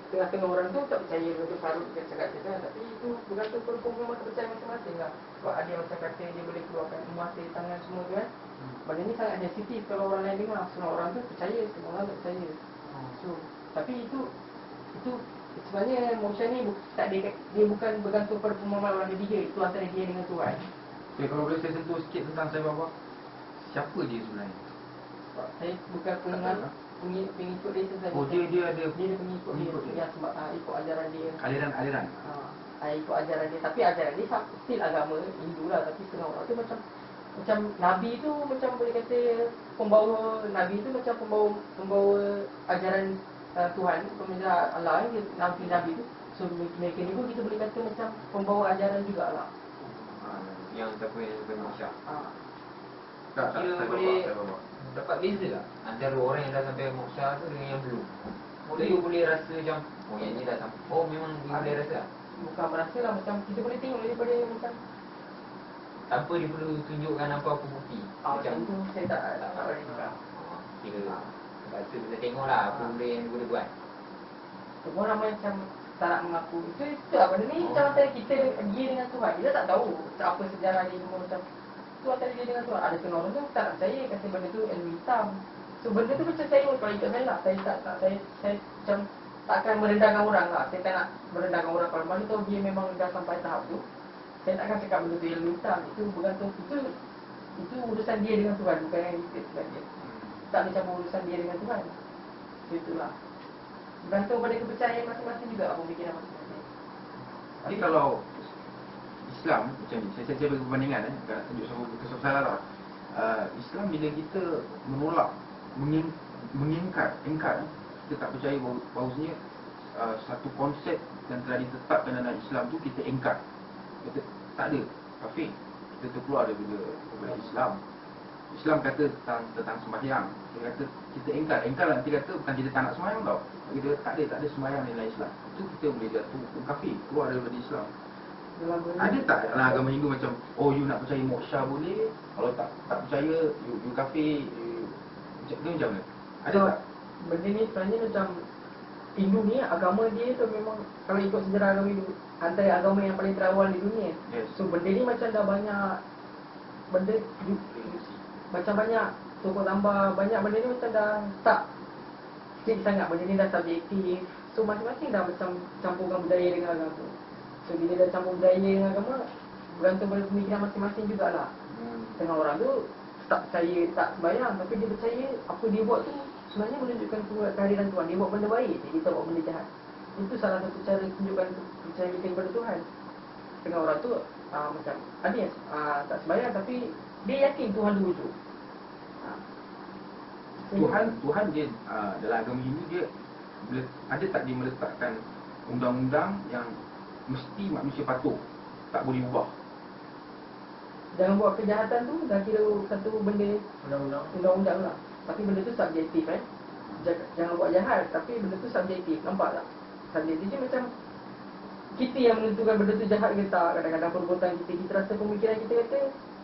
tengah-tengah orang tu tak percaya betul Faruk dia cakap-cakap. Tapi itu bergantung pada pemahaman kepercayaan masing-masing lah. Sebab ada yang macam kata dia boleh keluarkan emas dari tangan semua tu kan. Benda ni sangat sensitif kalau orang lain dengar. Semua orang tu percaya, semua orang tak percaya. So, tapi itu sebenarnya moksha ni tak ada, dia bukan bergantung pada pemahaman orang ketiga. Itu antara dia dengan Tuhan. Okay, kalau boleh saya sentuh sikit tentang Sai Baba. Siapa dia sebenarnya? Sebab saya bukan pengikut dia saja. Oh, dia ada Dia ada pengikut dia yang sebab ikut ajaran dia. aliran. Ikut ajaran dia. Tapi ajaran dia still agama Hindu lah. Tapi setengah orang tu macam Nabi tu macam boleh kata pembawa. Nabi tu macam pembawa ajaran Tuhan, pembawa Allah. Nabi tu. So mereka ni pun kita boleh kata macam pembawa ajaran jugalah. Yang siapa yang sampai moksha. Tak, Kira Sai boleh Baba. dapat beza tak antara orang yang dah sampai moksha tu dengan yang belum? Dia boleh rasa macam, oh yang ni dah sampai. Oh memang dia boleh rasa tak? Bukan merasa lah, macam kita boleh tengok daripada macam Tanpa dia perlu tunjukkan apa-apa bukti. macam tu saya tak boleh cakap. Kira rasa kita tengok lah apa benda yang dia boleh buat. Semua orang macam tak nak mengaku. Itu lah benda ni macam antara kita dia dengan Tuhan. Kita tak tahu apa sejarah dia semua macam. Itu antara dia dengan Tuhan. Ada setengah orang tu tak nak percaya, kata benda tu ilmu hitam. So benda tu macam saya, kalau ikut saya lah, saya macam tak akan merendahkan orang lah. Saya tak nak merendahkan orang. Kalau mana tahu dia memang dah sampai tahap tu, saya tak akan cakap benda tu yang minta. Itu bergantung, itu urusan dia dengan Tuhan, bukan yang kita sebagai. Tak boleh campur urusan dia dengan Tuhan. So itulah. Bergantung pada kepercayaan masing-masing juga, apa pemikiran masing-masing. Jadi kalau Islam macam ni, saya bagi perbandingan tak nak tunjuk sama salah tau. Islam bila kita menolak, mengingkar, kita tak percaya bahawasanya satu konsep yang telah ditetapkan dalam Islam tu kita ingkar. Kita tak ada, kafir. Kita terkeluar daripada Islam. Islam kata tentang sembahyang. Dia kata kita ingkar nanti kata bukan kita tak nak sembahyang tau. Kita tak ada sembahyang dalam Islam. Itu kita boleh jatuh kafir, keluar daripada Islam. Ada tak dalam agama Hindu macam you nak percaya moksha boleh, kalau tak percaya you kafir, dia macam mana? Ada tak? Benda ni sebenarnya macam Hindu ni, agama dia tu memang, kalau ikut sejarah agama Hindu, antara agama yang paling terawal di dunia. Yes. So benda ni macam dah banyak benda, macam banyak tokoh tambah, banyak benda ni macam dah tak strict sangat. Benda ni dah subjektif. So masing-masing dah macam campurkan budaya dengan agama. So bila dah campur budaya dengan agama, bergantung pada pemikiran masing-masing jugalah. Tengah orang tu tak percaya, tak sembahyang, tapi dia percaya apa dia buat tu sebenarnya menunjukkan kehadiran Tuhan. Dia buat benda baik, dia tak buat benda jahat. Itu salah satu cara tunjukkan kepercayaan kita kepada Tuhan. Tengah orang tu macam ada yang tak sembahyang, tapi dia yakin Tuhan tu wujud. Tuhan dia dalam agama Hindu dia ada tak dia meletakkan undang-undang yang mesti manusia patuh, tak boleh ubah? Jangan buat kejahatan tu dah kira satu benda undang-undang lah. Tapi benda tu subjektif Jangan buat jahat, tapi benda tu subjektif. Nampak tak? Subjektif je macam kita yang menentukan benda tu jahat ke tak. Kadang-kadang perbuatan kita rasa, pemikiran kita kata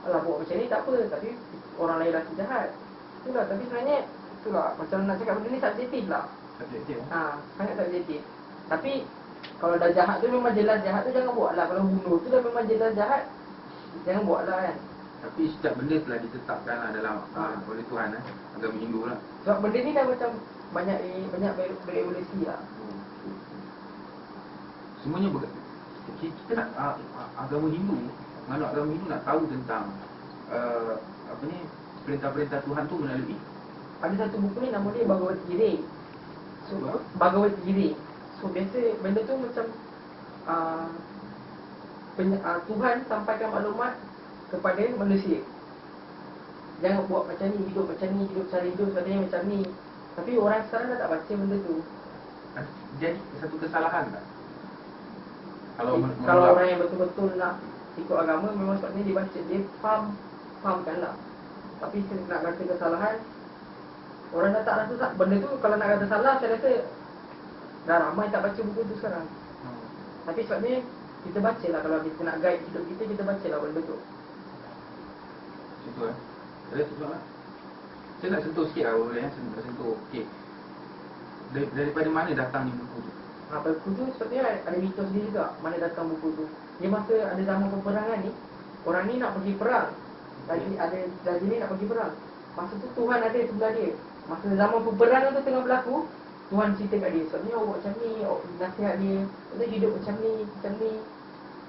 alah buat macam ni tak apa, tapi orang lain rasa jahat. Itulah, tapi sebenarnya itulah, macam nak cakap benda ni subjektif lah. Subjektif. Sangat subjektif. Tapi kalau dah jahat tu memang jelas jahat tu jangan buat lah. Kalau bunuh tu dah memang jelas jahat, jangan buat lah kan. Tapi setiap benda telah ditetapkan lah dalam oleh Tuhan agama Hindu lah. Sebab benda ni dah macam banyak berevolusi lah. Semuanya kita nak agama Hindu, menganut agama Hindu nak tahu tentang perintah-perintah Tuhan tu melalui Ada satu buku ni nama dia Bhagavad Gita. So Bhagavad Gita. So biasa benda tu macam Tuhan sampaikan maklumat kepada manusia. Jangan buat macam ni, hidup macam ni, hidup cara hidup sebagainya macam ni. Tapi orang sekarang dah tak baca benda tu. Jadi satu kesalahan tak? Kalau orang yang betul-betul nak ikut agama, memang sepatutnya dia baca, dia fahamkan lah. Tapi nak kata kesalahan, orang dah tak rasa benda tu. Kalau nak kata salah, saya rasa dah ramai tak baca buku tu sekarang. Tapi sebabnya kita baca lah. Kalau kita nak guide hidup kita baca lah benda tu. Contoh ada contoh lah. Saya nak sentuh sikit lah boleh sentuh. Okay. Daripada mana datang ni buku tu? Buku tu sepatutnya ada mitos dia juga. Mana datang buku tu. Dia masa ada zaman peperangan ni, orang ni nak pergi perang. Raja ni nak pergi perang. Masa tu Tuhan ada sebelah dia. Masa zaman peperangan tu tengah berlaku, Tuhan cerita kat dia, sebabnya awak macam ni, awak nasihat dia, dia hidup macam ni.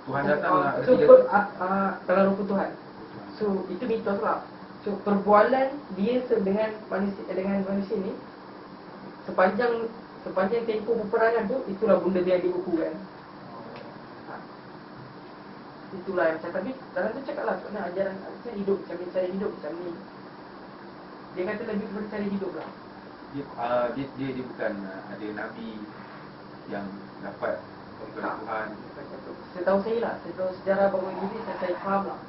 Tuhan datang lah. So dalam rupa Tuhan. So itu mitos lah. So perbualan dia dengan manusia ni sepanjang tempoh peperangan tu, itulah benda dia dibukukan. Itulah yang macam, tapi dalam tu cakap lah sebenarnya ajaran saya hidup macam ni, cara hidup macam ni. Dia kata lebih kepada cara hidup lah. Dia bukan ada Nabi yang dapat daripada Tuhan. Setahu saya lah, setahu sejarah bangun diri saya faham lah.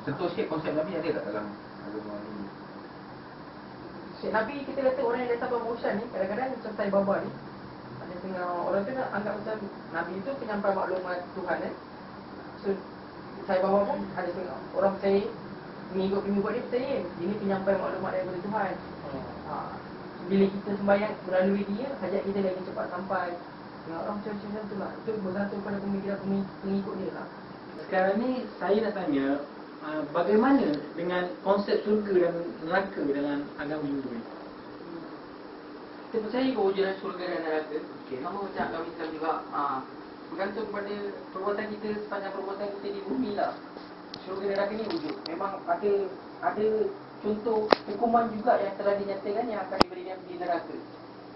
Sentuh sikit konsep Nabi ada tak dalam agama ini? Syekh Nabi, kita kata orang yang datang promotion ni, kadang-kadang macam Sai Baba ni, ada tengah orang tu nak anggap macam Nabi itu penyampai maklumat Tuhan So Sai Baba pun ada tengah orang percaya, pengikut-pengikut dia percaya ini penyampai maklumat daripada Tuhan. Bila kita sembahyang melalui dia, hajat kita lagi cepat sampai. Orang macam-macam tu lah. Itu bergantung pada pemikiran pengikut dia lah. Sekarang ni saya nak tanya, bagaimana dengan konsep surga dan neraka dalam agama Hindu ni? kita percaya kewujudan syurga dan neraka. Sama macam agama Islam juga. Bergantung kepada perbuatan kita, sepanjang perbuatan kita di bumi lah. Syurga dan neraka ni wujud. Memang ada contoh hukuman juga yang telah dinyatakan yang akan diberikan di neraka.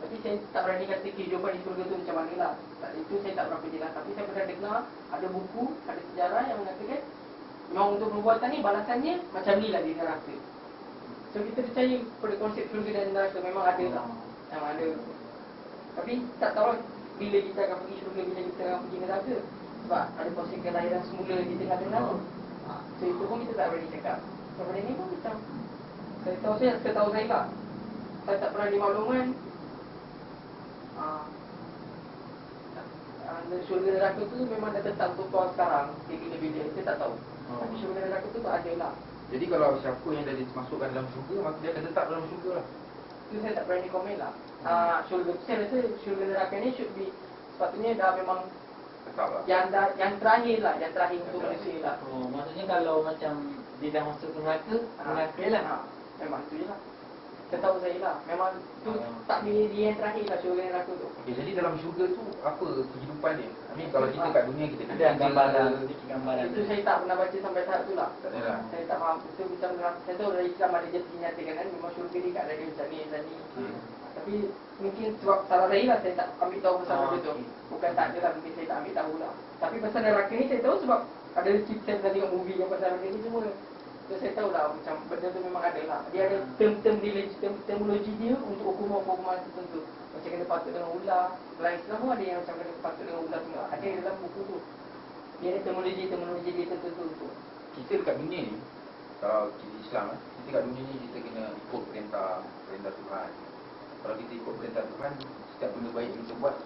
Tapi saya tak berani kata kehidupan di syurga tu macam mana lah. Itu saya tak berapa jelas. Tapi saya pernah dengar ada buku, ada sejarah yang mengatakan memang untuk perbuatan ni balasannya macam ni lah di neraka. So kita percaya pada konsep syurga dan neraka memang ada lah. Memang ada. Tapi tak tahu lah bila kita akan pergi syurga, bila kita akan pergi neraka. Sebab ada proses kelahiran semula di tengah-tengah tu. So itu pun kita tak berani cakap. So pada ni pun macam setahu saya lah. Saya tak pernah dimakluman syurga dan neraka tu memang dah tetap untuk tuan sekarang. Dia kena bila, saya tak tahu. Tapi syurga dan neraka tu ada lah. Jadi kalau siapa yang dah dimasukkan dalam syurga, maka dia akan tetap dalam syurga lah. Itu saya tak berani komen lah. Syurga, saya rasa syurga dan neraka ni should be, sepatutnya dah memang Tetap lah. yang terakhir lah, yang terakhir untuk manusia lah. Maksudnya kalau macam dia dah masuk ke neraka, neraka lah. Memang tu je lah. Setahu saya lah. Memang tu takdir dia yang terakhir lah syurga dan neraka tu. Okay, jadi dalam syurga tu apa kehidupan dia? I mean, kalau kita kat dunia kita Ada gambaran, sedikit gambaran. Itu saya tak pernah baca sampai tahap tu lah. Tak ada lah. Saya tak faham. Itu macam saya tahu dari Islam ada je dinyatakan kan memang syurga ni kat dia macam ni. Tapi mungkin sebab salah saya lah, saya tak ambil tahu pasal benda tu. Bukan tak ada lah, mungkin saya tak ambil tahu lah. Tapi pasal neraka ni saya tahu sebab ada cerita, saya tengok movie yang pasal benda ni semua. So saya tahu lah macam benda tu memang ada lah. Dia ada terminologi dia untuk hukuman-hukuman tertentu. Macam kena patut dengan ular. Dalam Islam pun ada yang macam kena patut dengan ular semua. Ada dalam buku tu. Dia ada terminologi dia tertentu tu. Kita dekat dunia ni, kalau kita Islam kita kat dunia ni kita kena ikut perintah Tuhan. Kalau kita ikut perintah Tuhan, setiap benda baik yang kita buat,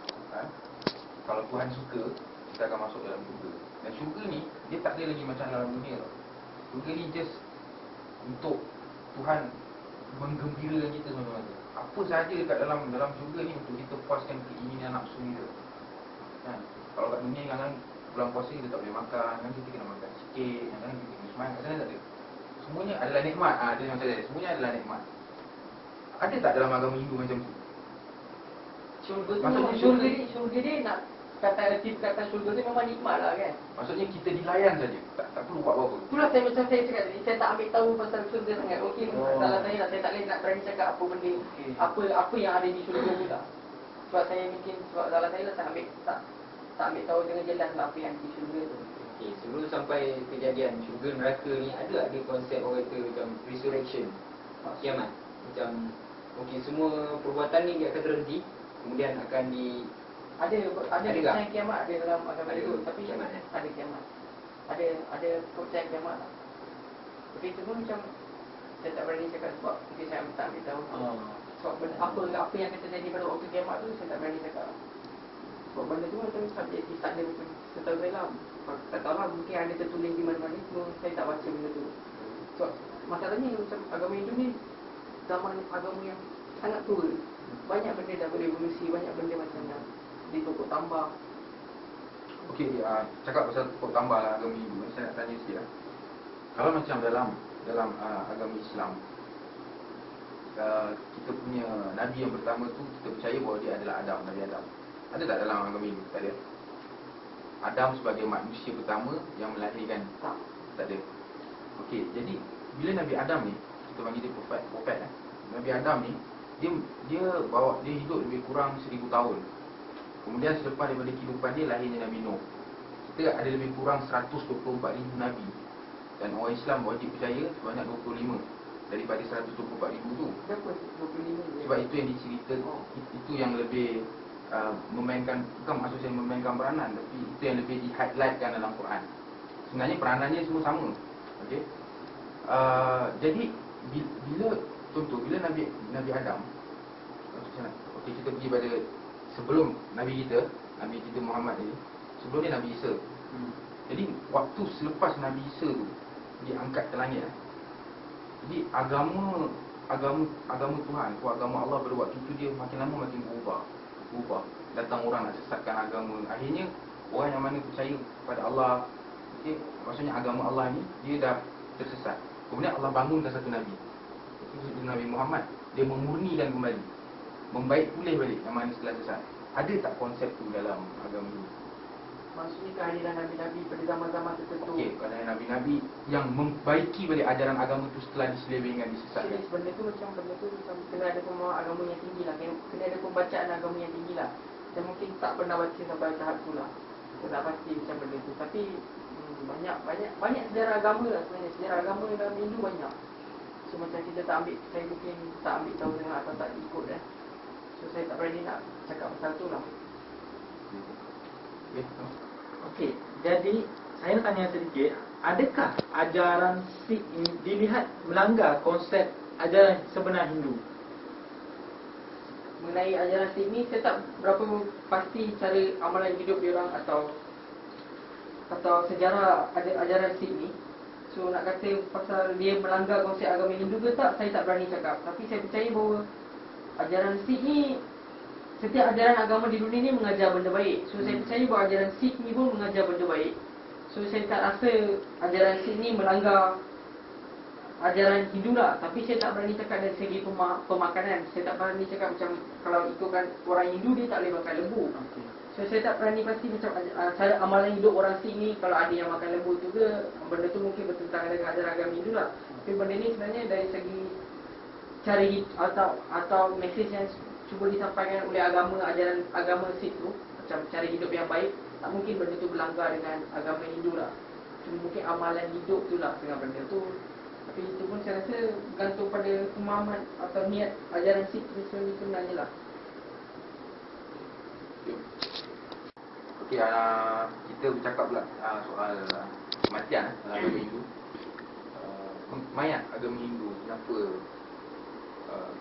kalau Tuhan suka, kita akan masuk dalam syurga. Dan syurga ni, dia tak ada lagi macam dalam dunia tau. Syurga ni just untuk Tuhan menggembirakan kita semata-mata. Apa sahaja dekat dalam syurga ni untuk kita puaskan keinginan nafsu kita. Kalau kat dunia kadang bulan puasa kita tak boleh makan, kan kita kena makan sikit, kadang kita kena semangat. Kat sana tak ada. Semuanya adalah nikmat. Dia macam tadi, semuanya adalah nikmat. Ada tak dalam agama Hindu macam tu? Syurga tu Maksudnya memang syurga dia nak kata syurga tu memang nikmat lah kan. Maksudnya kita dilayan saja, tak perlu buat apa-apa. Itulah saya macam saya cakap tadi, saya tak ambil tahu pasal syurga sangat. Mungkin salah saya lah, saya tak boleh nak berani cakap apa benda, apa yang ada di syurga tu lah. Sebab saya mungkin, sebab salah saya lah, saya ambil tak ambil tahu dengan jelas lah apa yang di syurga tu. Okay, sebelum sampai kejadian syurga neraka ni, ada konsep orang kata macam resurrection, kiamat. Macam okey, semua perbuatan ni dia akan terhenti, kemudian akan ada Ada kepercayaan kiamat ada dalam agama Ada itu, tapi kiamat, ada kiamat. Ada kepercayaan kiamat lah. Tapi itu pun macam saya tak berani cakap sebab mungkin saya tak ambil tahu. Sebab apa yang akan terjadi pada waktu kiamat tu saya tak berani cakap. Sebab benda tu macam subjektif, tak ada macam setahu saya lah. Tak tahu lah, mungkin ada tertulis di mana-mana, cuma saya tak baca benda tu. Sebab masalahnya macam agama Hindu ni zaman agama yang sangat tua. Banyak benda dah berevolusi, banyak benda macam dah ditokok tambah. Okey, cakap pasal pokok tambah lah agama Hindu. Saya nak tanya sikit lah. Kalau macam dalam agama Islam, kita punya Nabi yang pertama tu kita percaya bahawa dia adalah Adam, Nabi Adam. Ada tak dalam agama Hindu? Tak ada. Adam sebagai manusia pertama yang melahirkan. Tak ada. Okey, jadi bila Nabi Adam ni, kita panggil dia profet Nabi Adam ni, dia hidup lebih kurang 1000 tahun. Kemudian selepas daripada kehidupan dia, lahirnya Nabi Nuh. Kita ada lebih kurang 124,000 Nabi. Dan orang Islam wajib percaya sebanyak 25 daripada 124,000 tu. Berapa? 25. Sebab itu yang diceritakan, itu yang lebih memainkan, bukan maksud saya memainkan peranan, tapi itu yang lebih di-highlightkan dalam Quran. Sebenarnya peranannya semua sama. Okey. Jadi bila Nabi Adam, okey, kita pergi pada sebelum Nabi kita Muhammad ni, sebelum dia Nabi Isa. Jadi waktu selepas Nabi Isa tu diangkat ke langit, jadi agama Tuhan, agama Allah pada waktu tu dia makin lama makin berubah. Datang orang nak sesatkan agama. Akhirnya orang yang mana percaya pada Allah, okay, maksudnya agama Allah ni dia dah tersesat. Kemudian Allah bangunkan satu Nabi, itu Nabi Muhammad. Dia memurnikan kembali. membaik pulih balik yang mana telah sesat. Ada tak konsep tu dalam agama Hindu? Maksudnya kehadiran Nabi-Nabi pada zaman-zaman tertentu. Okey, kerana Nabi-Nabi yang membaiki balik ajaran agama tu setelah diselewengkan, Jadi disesatkan. benda tu macam kena ada pemahaman agama yang tinggi lah, kena ada pembacaan agama yang tinggi lah. Saya mungkin tak pernah baca sampai tahap tu lah. Saya tak pasti macam benda tu. Tapi banyak sejarah agama lah sebenarnya. Sejarah agama dalam Hindu banyak. So macam kita tak ambil, saya mungkin tak ambil tahu dengan atau tak ikut So saya tak berani nak cakap pasal tu lah. Okey. Okey, jadi saya nak tanya sedikit, adakah ajaran Sikh ini dilihat melanggar konsep ajaran sebenar Hindu? Mengenai ajaran Sikh ni, saya tak berapa pasti cara amalan hidup dia orang atau sejarah ajaran Sikh ni. So nak kata pasal dia melanggar konsep agama Hindu ke tak, saya tak berani cakap. Tapi saya percaya bahawa ajaran Sikh ni, setiap ajaran agama di dunia ni mengajar benda baik. So saya percaya bahawa ajaran Sikh ni pun mengajar benda baik. So saya tak rasa ajaran Sikh ni melanggar ajaran Hindu lah. Tapi saya tak berani cakap dari segi pemakanan. Saya tak berani cakap macam kalau ikutkan orang Hindu dia tak boleh makan lembu. So saya tak berani pasti macam cara amalan hidup orang Sikh ni, kalau ada yang makan lembu tu ke, benda tu mungkin bertentangan dengan ajaran agama Hindu lah. Tapi benda ni sebenarnya dari segi cara atau mesej yang cuba disampaikan oleh ajaran agama Sikh tu, macam cara hidup yang baik, tak mungkin benda tu berlanggar dengan agama Hindu lah. Cuma mungkin amalan hidup tu lah dengan benda tu. Tapi itu pun saya rasa bergantung pada pemahaman atau niat ajaran Sikh sebenarnya lah. Okey, kita bercakap pula soal kematian dalam agama Hindu. Mayat agama Hindu kenapa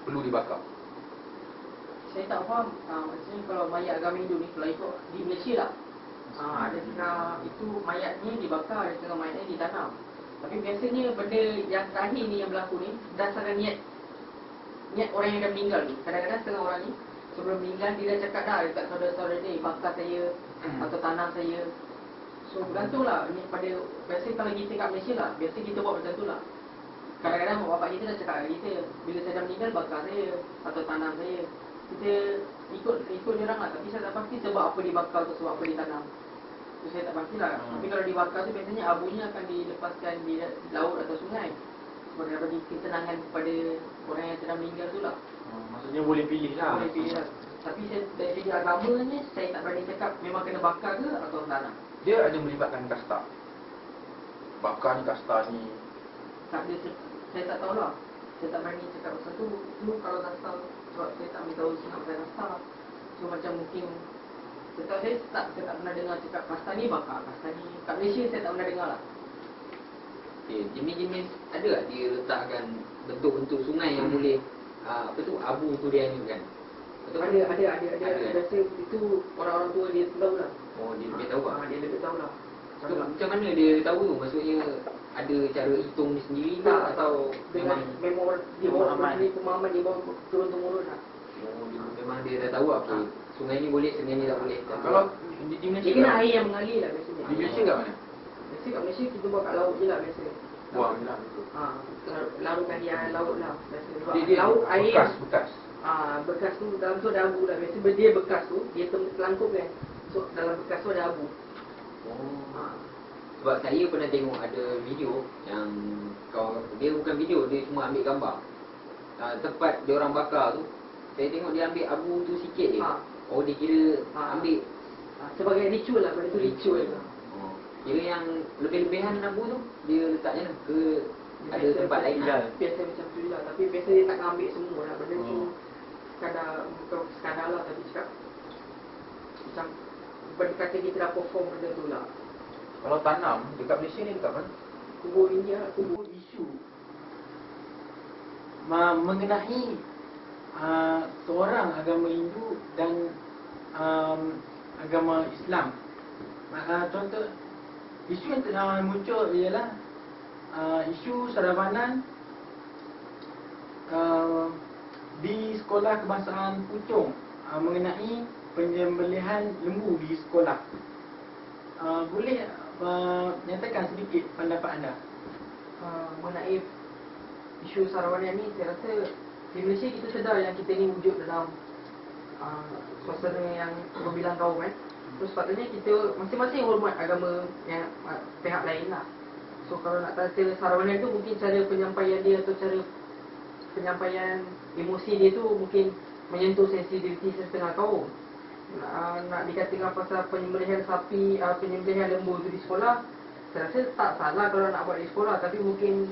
perlu dibakar? Saya tak faham, maksudnya kalau mayat agama Hindu ni, kalau ikut di Malaysia lah, ada setengah itu mayatnya dibakar, ada setengah mayatnya ditanam. Tapi biasanya benda yang terakhir ni yang berlaku ni berdasarkan niat orang yang dah meninggal ni. Kadang-kadang setengah orang ni sebelum meninggal dia dah cakap dah dekat saudara-saudara dia, bakar saya atau tanam saya. So bergantung lah ni pada, biasa kalau kita kat Malaysia lah, biasa kita buat macam tu lah. Kadang-kadang mak bapak kita dah cakap kat kita, bila saya dah meninggal bakar saya atau tanam saya. Kita ikut dia orang lah. Tapi saya tak pasti sebab apa dibakar atau sebab apa ditanam. So saya tak pastilah. Tapi kalau dibakar tu biasanya abunya akan dilepaskan di laut atau sungai, sebagai bagi ketenangan kepada orang yang sedang meninggal tu lah. Maksudnya boleh pilih lah. Boleh pilih lah. Tapi saya, dari segi agamanya, saya tak berani cakap memang kena bakar ke atau tanam. Dia ada melibatkan kasta. Bakar ni, kasta ni. Tak ada, saya tak tahulah. Saya tak berani cakap pasal tu. Dulu kalau kasta, sebab saya tak beritahu sangat pasal kasta. So macam mungkin saya tak pernah dengar cakap kasta ni bakar, kasta ni. Kat Malaysia saya tak pernah dengar lah. Okay, jenis-jenis ada tak dia letakkan bentuk-bentuk sungai yang boleh apa tu, abu tu dia hanyutkan? Betul? Ada. Biasa itu orang-orang tua dia tahu lah. Oh, dia lebih tahu lah. Dia lebih tahu lah. So, macam mana dia tahu tu? Maksudnya ada cara hitung dia sendiri ke Tak, atau dengan memang dia bawa pemahaman dia bawa turun-temurun lah. memang dia dah tahu apa sungai ni boleh, sungai ni tak boleh. Kalau di Malaysia Dia kena kat- air yang mengalir lah biasanya. Di Malaysia kat mana? Biasa kat Malaysia kita buat kat laut je lah biasa. Buang je lah. Larutkan di air laut lah biasa. Sebab Dia laut air bekas. bekas tu dalam tu ada abu lah. Biasa dia bekas tu dia terlangkup kan. So dalam bekas tu ada abu. Oh. Sebab saya pernah tengok ada video yang dia bukan video, dia cuma ambil gambar. Tempat dia orang bakar tu, saya tengok dia ambil abu tu sikit je. Oh, dia kira ambil Sebagai ritual lah, benda tu ritual lah. oh. Kira yang lebih-lebihan abu tu dia letaknya ke ada tempat lain lah. Biasa macam tu je lah. Tapi biasa dia takkan ambil semua lah. Benda tu sekadar, bukan sekadar lah, tapi cakap macam berkata kita dah perform benda tu lah. Kalau tanam dekat Malaysia ni dekat mana? Kubur India lah, kubur Isu mengenai seorang agama Hindu dan agama Islam. Contoh isu yang tengah muncul ialah isu seramanan di sekolah kebangsaan Puchong mengenai penyembelihan lembu di sekolah. Boleh nyatakan sedikit pendapat anda? mengenai isu sarawanan ni, saya rasa di Malaysia kita sedar yang kita ni wujud dalam suasana yang berbilang kaum kan. So sepatutnya kita masing-masing hormat agama yang pihak lain lah. So kalau nak kata sarawanan tu mungkin cara penyampaian dia atau cara penyampaian emosi dia tu mungkin menyentuh sensitiviti setengah kaum. Nak dikatakan pasal penyembelihan sapi, penyembelihan lembu tu di sekolah, saya rasa tak salah kalau nak buat di sekolah, tapi mungkin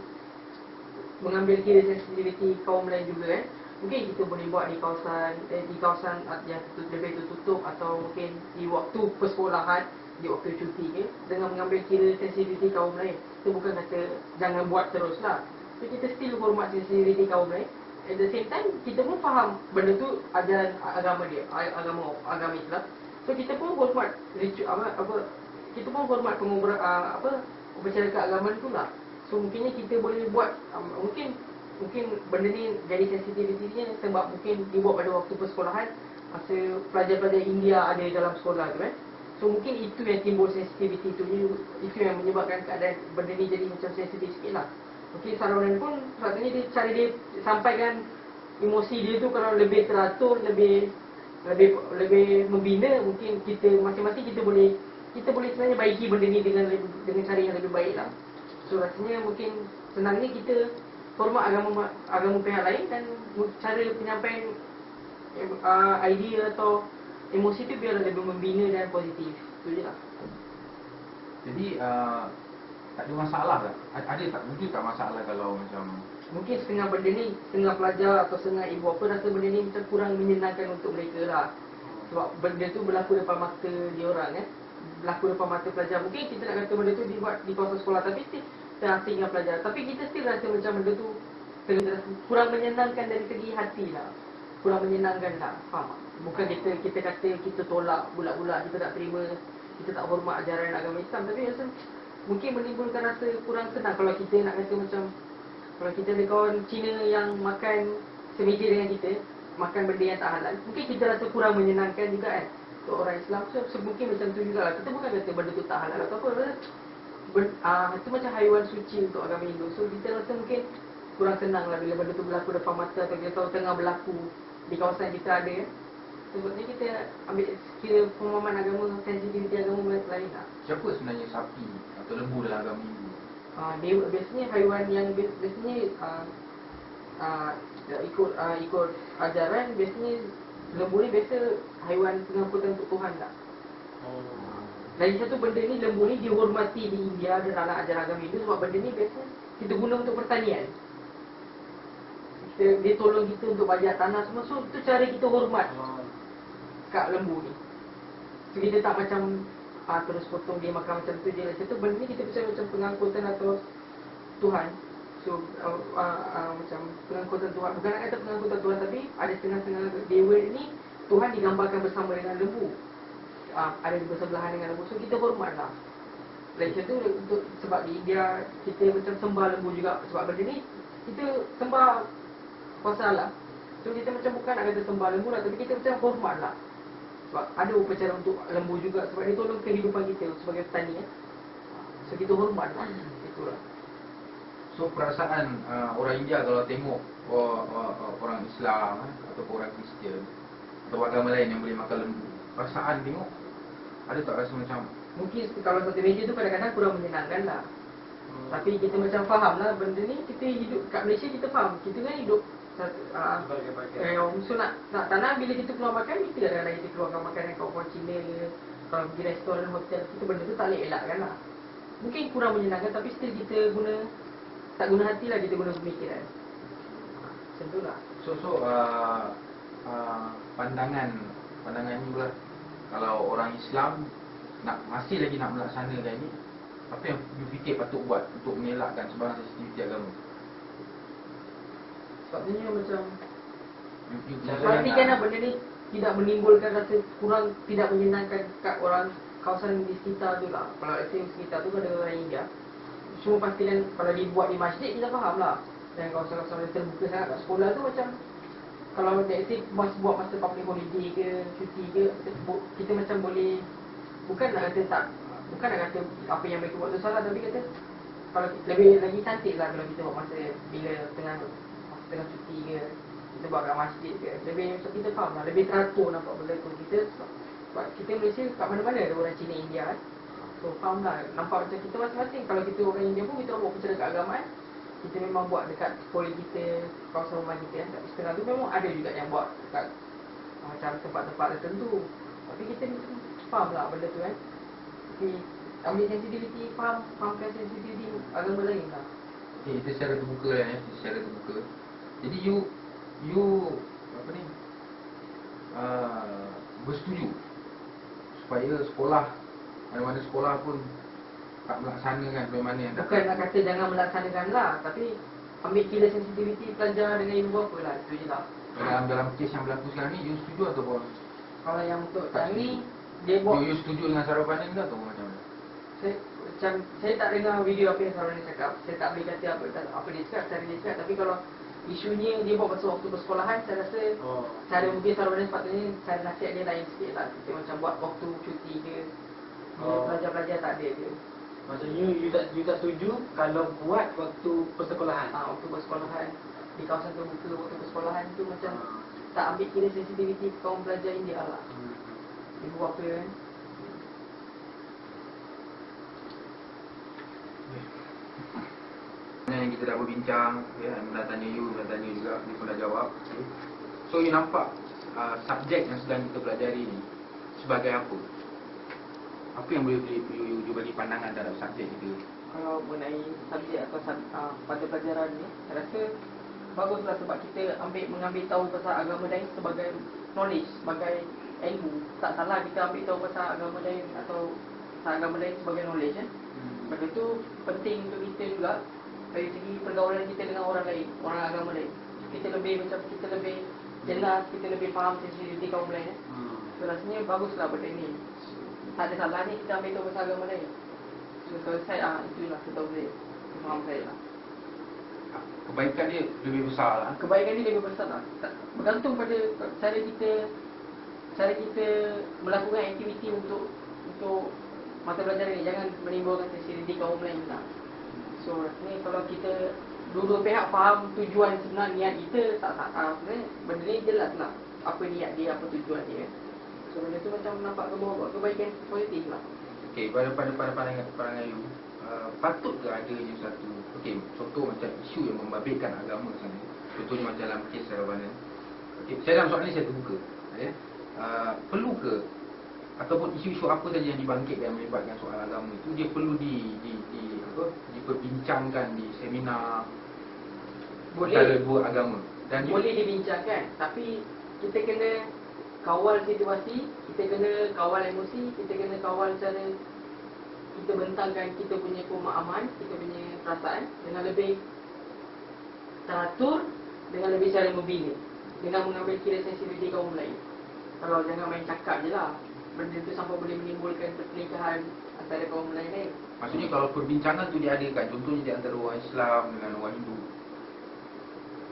mengambil kira sensitiviti kaum lain juga kan. Mungkin kita boleh buat di kawasan yang lebih tertutup atau mungkin di waktu persekolahan, di waktu cuti ke, dengan mengambil kira sensitiviti kaum lain. Itu bukan kata jangan buat terus lah, tapi kita still hormat sensitiviti kaum lain. At the same time, kita pun faham benda tu ajaran agama dia, agama Islam. So kita pun hormat kita pun hormat upacara keagamaan tu lah. So mungkinnya kita boleh buat mungkin benda ni jadi sensitivitinya sebab mungkin dibuat pada waktu persekolahan, masa pelajar-pelajar India ada dalam sekolah tu kan. So mungkin itu yang timbul sensitiviti tu, itu yang menyebabkan keadaan benda ni jadi macam sensitif sikit lah. Mungkin sarawanan pun sepatutnya cara dia sampaikan emosi dia tu kalau lebih teratur, lebih membina, mungkin kita masing-masing kita boleh sebenarnya baiki benda ni dengan cara yang lebih baik lah. So rasanya mungkin senangnya kita hormat agama pihak lain dan cara penyampaian idea atau emosi tu biar lebih membina dan positif. Itu je lah. Jadi tak ada masalah tak? Ada tak? Mungkin tak masalah kalau macam mungkin setengah benda ni, setengah pelajar atau setengah ibu apa rasa benda ni macam kurang menyenangkan untuk mereka lah. Sebab benda tu berlaku depan mata diorang kan, berlaku depan mata pelajar. Mungkin kita nak kata benda tu dibuat di kawasan sekolah, tapi terhati dengan pelajar. Tapi kita still rasa macam benda tu kurang menyenangkan dari segi hati lah. Kurang menyenangkan lah, faham tak? Bukan kita kata kita tolak bulat-bulat, kita tak terima, kita tak hormat ajaran agama Islam, tapi rasa mungkin menimbulkan rasa kurang senang kalau kita nak kata macam, kalau kita ada kawan Cina yang makan semeja dengan kita, makan benda yang tak halal, mungkin kita rasa kurang menyenangkan juga kan untuk orang Islam. So mungkin macam tu jugalah. Kita bukan kata benda tu tak halal atau apa, itu macam haiwan suci untuk agama Hindu. So kita rasa mungkin kurang senang lah bila benda tu berlaku depan mata atau kita tahu tengah berlaku di kawasan kita ada kan. Sebabnya kita ambil kira pemahaman agama, sensitiviti agama lain lah. siapa sebenarnya sapi atau lembu dalam agama Hindu? Dewa biasanya haiwan yang biasanya ikut ajaran, biasanya lembu ni biasa haiwan pengangkutan untuk Tuhan tak. Lagi satu benda ni, lembu ni dihormati di India dan dalam ajaran agama Hindu sebab benda ni biasa kita guna untuk pertanian. Dia tolong kita untuk bajak tanah semua. So itu cara kita hormat kat lembu ni. So kita tak macam terus potong dia makan macam tu je. Macam tu benda ni kita percaya macam pengangkutan atau Tuhan. So macam pengangkutan Tuhan. Bukan nak kata pengangkutan Tuhan, tapi ada setengah-setengah dewa ni Tuhan digambarkan bersama dengan lembu, ada di bersebelahan dengan lembu. So kita hormat lah. Lagi satu untuk, sebab di India kita macam sembah lembu juga. Sebab benda ni kita sembah kuasa Allah. So kita macam bukan nak kata sembah lembu lah, tapi kita macam hormat lah. Sebab ada upacara untuk lembu juga, sebab dia tolong kehidupan kita sebagai petani ya. So kita hormat lah. Itulah. So perasaan orang India kalau tengok orang Islam atau orang Kristian atau agama lain yang boleh makan lembu, perasaan tengok ada tak rasa macam mungkin kalau satu meja tu kadang-kadang kurang menyenangkan lah. Tapi kita macam faham lah benda ni. Kita hidup kat Malaysia, kita faham. Kita kan hidup so nak tanah bila kita keluar makan, kita kadang-kadang kita keluarkan makanan kawan-kawan Cina ke, kalau pergi restoran, hotel, kita benda tu tak boleh elakkan lah. Mungkin kurang menyenangkan, tapi still kita tak guna hati lah, kita guna pemikiran. Macam tu lah. So pandangan ni pula, kalau orang Islam masih lagi nak melaksanakan ini, apa yang you fikir patut buat untuk mengelakkan sebarang sensitiviti agama? Sebabnya macam You pastikanlah benda ni tidak menimbulkan rasa kurang, tidak menyenangkan kat orang kawasan di sekitar tu lah. Kalau sekitar tu ada orang India, semua pastikan kalau dibuat di masjid, kita faham lah. Dan kawasan-kawasan yang terbuka sangat kat sekolah tu, macam kalau buat masa public holiday ke, cuti ke, kita macam boleh, bukan nak kata apa yang mereka buat tu salah, tapi kata kalau lebih lagi cantik lah kalau kita buat masa bila tengah cuti ke. kita buat kat masjid ke, lebih macam kita faham lah, lebih teratur nampak benda tu. Kita sebab kita Malaysia kat mana-mana ada orang Cina, India kan. So faham lah, nampak macam kita masing-masing. Kalau kita orang India pun kita buat percaya keagamaan, kita memang buat dekat poli kita, kawasan rumah kita kan. Kat setengah tu memang ada juga yang buat dekat macam tempat-tempat tertentu. Tapi kita faham lah benda tu kan. Tapi ambil sensitivity, fahamkan sensitivity agama lain lah. Okay, kita secara terbuka lah ya, secara terbuka. Jadi you apa ni? Bersetuju supaya sekolah, mana-mana sekolah pun tak melaksanakan bagaimana yang Bukan nak kata jangan melaksanakan lah, tapi ambil kira sensitivity pelajar dengan ilmu apa lah, itu je lah. dalam kes yang berlaku sekarang ni, you setuju ataupun Kalau yang untuk tak yang ni, setuju? dia buat You setuju dengan sarapanan ke atau macam mana? saya tak dengar video apa yang Sarwan ni cakap. Saya tak boleh kata apa dia cakap, cara dia cakap. Tapi kalau isunya dia buat pasal waktu persekolahan, saya rasa cara mungkin Sarwan ni sepatutnya cara nasihat dia lain sikit lah. Kita macam buat waktu cuti dia, pelajar-pelajar tak ada dia. Maksudnya you tak setuju kalau buat waktu persekolahan. Waktu persekolahan di kawasan terbuka, waktu persekolahan tu macam tak ambil kira sensitivity kaum pelajar India lah. Ibu apa kan. Yang kita dah berbincang, ya, dah tanya you, dah tanya juga, dia pun dah jawab. Okay. So you nampak subjek yang sedang kita pelajari ni sebagai apa? Apa yang boleh you bagi pandangan terhadap subjek itu? Kalau mengenai subjek atau pada pelajaran ni, saya rasa baguslah sebab kita mengambil tahu pasal agama lain sebagai knowledge, sebagai ilmu. Tak salah kita ambil tahu pasal agama lain atau pasal agama lain sebagai knowledge kan. Benda tu penting untuk kita juga dari segi pergaulan kita dengan orang lain, orang agama lain. Kita lebih jelas, kita lebih faham sensitiviti kaum lain kan. So rasanya baguslah benda ni. Tak ada salah ni kita ambil tahu pasal agama lain. So kalau saya itulah kita boleh faham saya lah. Kebaikan dia lebih besar lah. Kebaikan dia lebih besar lah. Bergantung pada cara kita melakukan aktiviti untuk mata pelajaran ni. Jangan menimbulkan sensitiviti kaum lain lah. So rasanya kalau kita dua-dua pihak faham tujuan sebenar niat kita, sebenarnya benda ni jelas lah apa niat dia, apa tujuan dia. So benda tu macam nampak kebaikan positif lah. Okey, pada pandangan you, patut ke adanya satu, okey, contoh macam isu yang membabitkan agama sana. Contohnya macam dalam kes Sarawanan. Okey, saya dalam soalan ni saya terbuka. Ya. Perlu ke ataupun isu-isu apa saja yang dibangkitkan yang melibatkan soal agama itu, dia perlu diperbincangkan di seminar antara dua agama. Dan boleh dibincangkan, tapi kita kena kawal situasi, kita kena kawal emosi, kita kena kawal cara kita bentangkan kita punya pemahaman, kita punya perasaan dengan lebih teratur, dengan lebih cara membina, dengan mengambil kira sensitiviti kaum lain. Kalau jangan main cakap je lah, benda tu sampai boleh menimbulkan perselingkahan antara kaum lain. Maksudnya kalau perbincangan tu diadakan, contohnya di antara orang Islam dengan orang Hindu,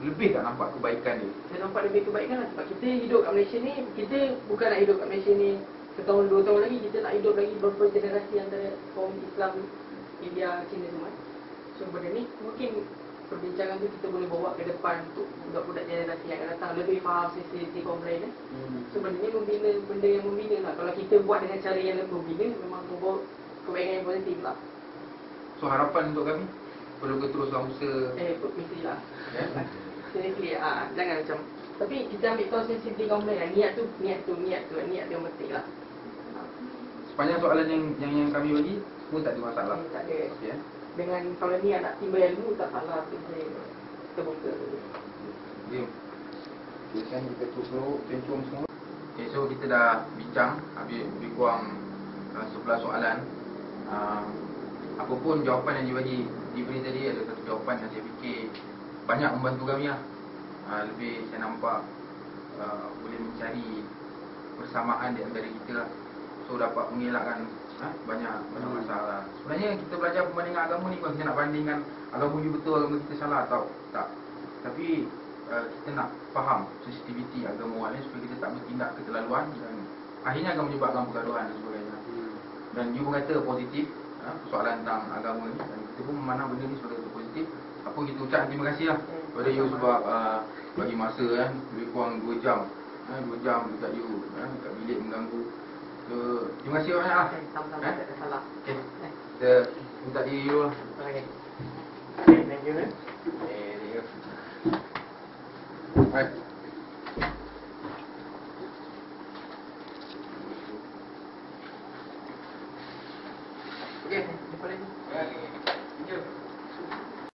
lebih tak nampak kebaikan dia? Saya nampak lebih kebaikan lah. Sebab kita hidup kat Malaysia ni, kita bukan nak hidup kat Malaysia ni setahun, 2 tahun lagi. Kita nak hidup lagi beberapa generasi antara kaum Islam, India, Cina semua. So benda ni mungkin perbincangan tu kita boleh bawa ke depan untuk budak-budak generasi yang akan datang lebih faham sensitiviti kaum lain. So benda ni membina, benda yang membina lah. Kalau kita buat dengan cara yang membina, memang membawa kebaikan yang positif lah. So harapan untuk kami, perlu ke teruskan usaha? Mestilah. Seriously, jangan macam. Tapi kita ambil tahu sensitiviti kaum lain. Niat tu yang penting lah. Sepanjang soalan yang kami bagi, semua tak ada masalah. Tak ada. Okay, ya? Dengan kalau ni nak timbul ilmu, tak salah. Saya terbuka. Okay. Biasanya kita tutup pencung semua. Okay, so kita dah bincang lebih kurang 11 soalan. Apapun jawapan yang diberi tadi adalah satu jawapan yang saya fikir banyak membantu kami lah. Lebih saya nampak boleh mencari persamaan di antara kita lah. So dapat mengelakkan banyak masalah. Sebenarnya kita belajar perbandingan agama ni, bukan kita nak bandingkan agama ni betul, agama kita salah, atau tak. Tapi kita nak faham sensitiviti agama orang lain supaya kita tak bertindak keterlaluan dan akhirnya akan menyebabkan pergaduhan dan sebagainya. Dan you pun kata positif persoalan tentang agama ni, dan kita pun memandang benda ni sebagai positif. Apa kita ucapkan terima kasih lah pada you sebab bagi masa kan lebih kurang 2 jam. 2 jam dekat you kat bilik mengganggu. So, terima kasih banyak lah. Sama-sama, tak ada salah. Okay. Kita minta diri dulu lah. Okay. Okay, thank you. Thank you. Baik. Okay. Jumpa lagi. Thank you.